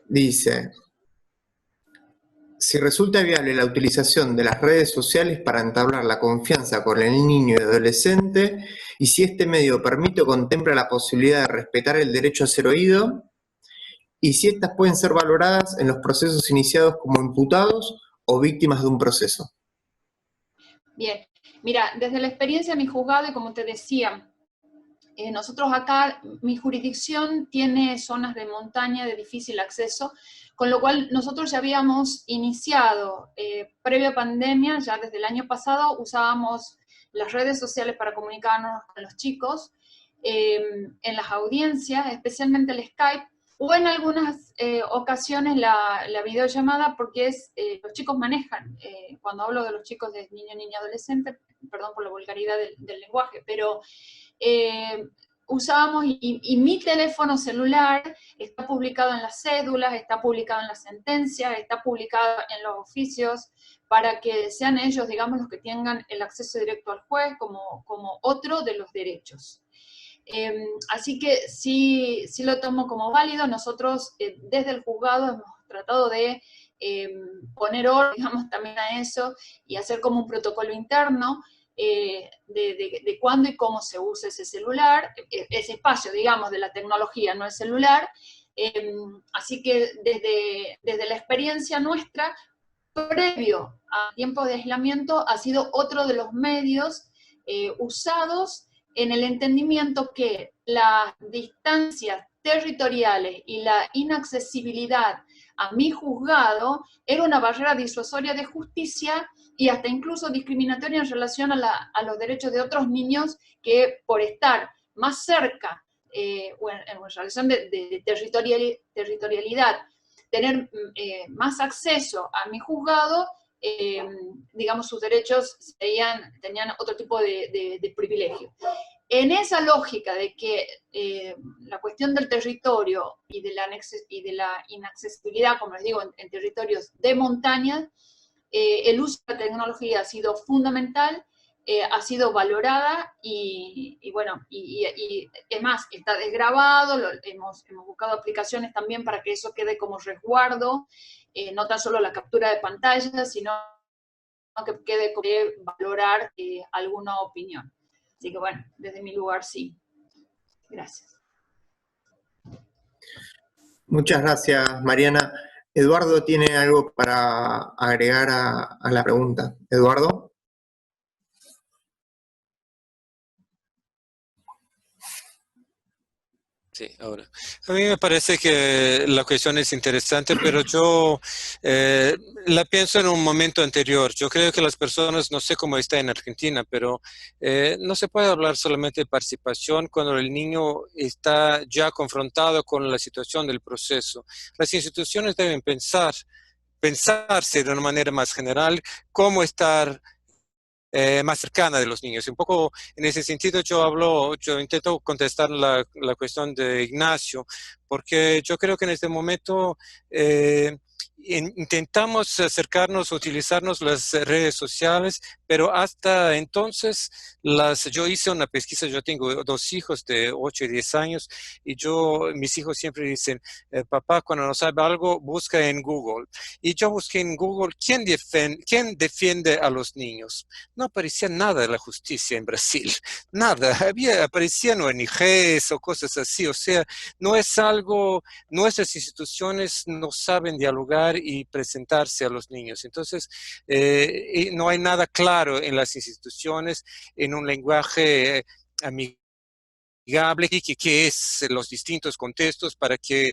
Dice, si resulta viable la utilización de las redes sociales para entablar la confianza con el niño y adolescente, y si este medio permite o contempla la posibilidad de respetar el derecho a ser oído, y si éstas pueden ser valoradas en los procesos iniciados como imputados o víctimas de un proceso. Bien, mira, desde la experiencia de mi juzgado, y como te decía, nosotros acá, mi jurisdicción tiene zonas de montaña de difícil acceso, con lo cual nosotros ya habíamos iniciado, previo a pandemia, ya desde el año pasado, usábamos las redes sociales para comunicarnos con los chicos, en las audiencias, especialmente el Skype, o en algunas ocasiones la videollamada, porque los chicos manejan, cuando hablo de los chicos de niño, niña, adolescente, perdón por la vulgaridad del lenguaje, pero usábamos, y mi teléfono celular está publicado en las cédulas, está publicado en las sentencias, está publicado en los oficios, para que sean ellos, digamos, los que tengan el acceso directo al juez como otro de los derechos. Así que sí lo tomo como válido. Nosotros desde el juzgado hemos tratado de poner orden, digamos, también a eso y hacer como un protocolo interno de cuándo y cómo se usa ese celular, ese espacio, digamos, de la tecnología, no el celular. Así que desde la experiencia nuestra, previo a tiempo de aislamiento, ha sido otro de los medios usados en el entendimiento que las distancias territoriales y la inaccesibilidad a mi juzgado era una barrera disuasoria de justicia y hasta incluso discriminatoria en relación a los derechos de otros niños que por estar más cerca o en relación de territorialidad, tener más acceso a mi juzgado, digamos, sus derechos tenían otro tipo de privilegio. En esa lógica de que la cuestión del territorio y de la inaccesibilidad, como les digo, en territorios de montaña, el uso de la tecnología ha sido fundamental, ha sido valorada y bueno, y es más, está desgrabado, hemos buscado aplicaciones también para que eso quede como resguardo, no tan solo la captura de pantalla, sino que quede como valorar alguna opinión. Así que bueno, desde mi lugar sí. Gracias. Muchas gracias, Mariana. Eduardo tiene algo para agregar a la pregunta. Eduardo. Sí, ahora. A mí me parece que la cuestión es interesante, pero yo la pienso en un momento anterior. Yo creo que las personas, no sé cómo está en Argentina, pero no se puede hablar solamente de participación cuando el niño está ya confrontado con la situación del proceso. Las instituciones deben pensarse de una manera más general cómo estar más cercana de los niños. Y un poco en ese sentido yo intento contestar la cuestión de Ignacio, porque yo creo que en este momento intentamos acercarnos, utilizarnos las redes sociales, pero hasta entonces yo hice una pesquisa, yo tengo 2 hijos de 8 y 10 años, y mis hijos siempre dicen, papá, cuando no sabe algo, busca en Google. Y yo busqué en Google, ¿quién defiende a los niños? No aparecía nada de la justicia en Brasil, nada, aparecían ONGs o cosas así, o sea, no es algo, nuestras instituciones no saben dialogar y presentarse a los niños, entonces no hay nada claro en las instituciones, en un lenguaje amigable, que es los distintos contextos para que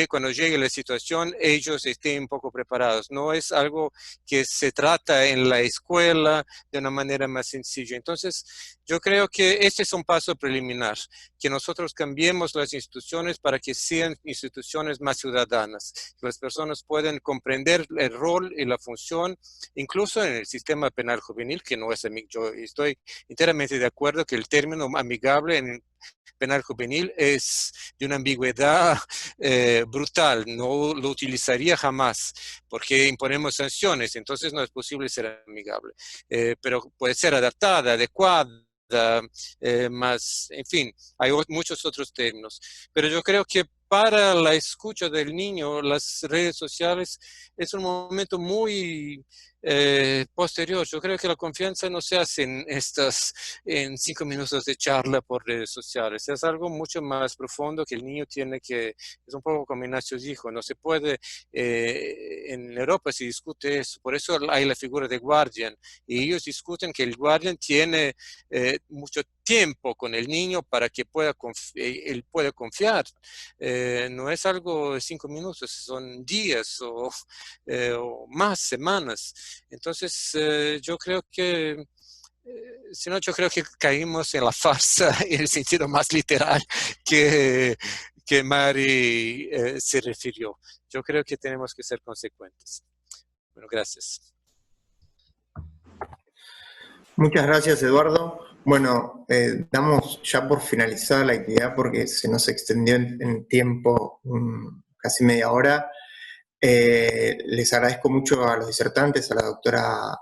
cuando llegue la situación ellos estén un poco preparados. No es algo que se trata en la escuela de una manera más sencilla. Entonces, yo creo que este es un paso preliminar, que nosotros cambiemos las instituciones para que sean instituciones más ciudadanas, que las personas puedan comprender el rol y la función, incluso en el sistema penal juvenil, que no es amigable. Yo estoy enteramente de acuerdo que el término amigable en penal juvenil es de una ambigüedad brutal, no lo utilizaría jamás, porque imponemos sanciones, entonces no es posible ser amigable, pero puede ser adaptada, adecuada, más, en fin, hay muchos otros términos, pero yo creo que para la escucha del niño, las redes sociales es un momento muy posterior. Yo creo que la confianza no se hace en 5 minutos de charla por redes sociales. Es algo mucho más profundo que el niño tiene que, es un poco como Ignacio dijo, no se puede, en Europa se discute eso, por eso hay la figura de guardian, y ellos discuten que el guardian tiene mucho tiempo con el niño para que él pueda confiar. No es algo de 5 minutos, son días o más semanas. Entonces, yo creo que, si no, yo creo que caímos en la farsa en el sentido más literal que Mari se refirió. Yo creo que tenemos que ser consecuentes. Bueno, gracias. Muchas gracias, Eduardo. Bueno, damos ya por finalizada la actividad porque se nos extendió en tiempo casi media hora. Les agradezco mucho a los disertantes, a la doctora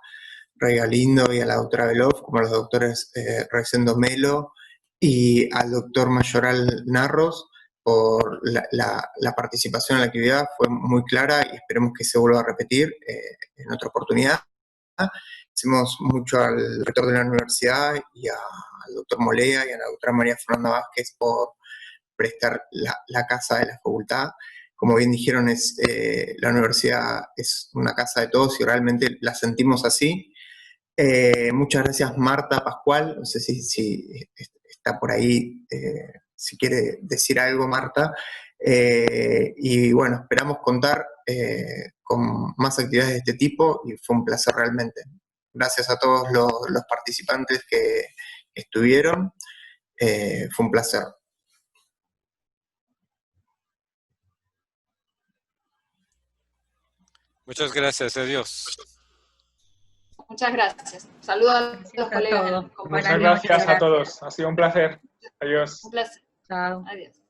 Rey Galindo y a la doctora Belov, como a los doctores Rosendo Melo y al doctor Mayoral Narros por la participación en la actividad. Fue muy clara y esperemos que se vuelva a repetir en otra oportunidad. Agradecemos mucho al rector de la universidad y al doctor Molea y a la doctora María Fernanda Vázquez por prestar la casa de la facultad. Como bien dijeron, la universidad es una casa de todos y realmente la sentimos así. Muchas gracias, Marta Pascual. No sé si está por ahí, si quiere decir algo, Marta. Y bueno, esperamos contar con más actividades de este tipo y fue un placer realmente. Gracias a todos los participantes que estuvieron. Fue un placer. Muchas gracias, adiós. Muchas gracias. Saludos a Gracias los a colegas. todos. Muchas gracias a todos. Ha sido un placer. Adiós. Un placer. Chao. Adiós.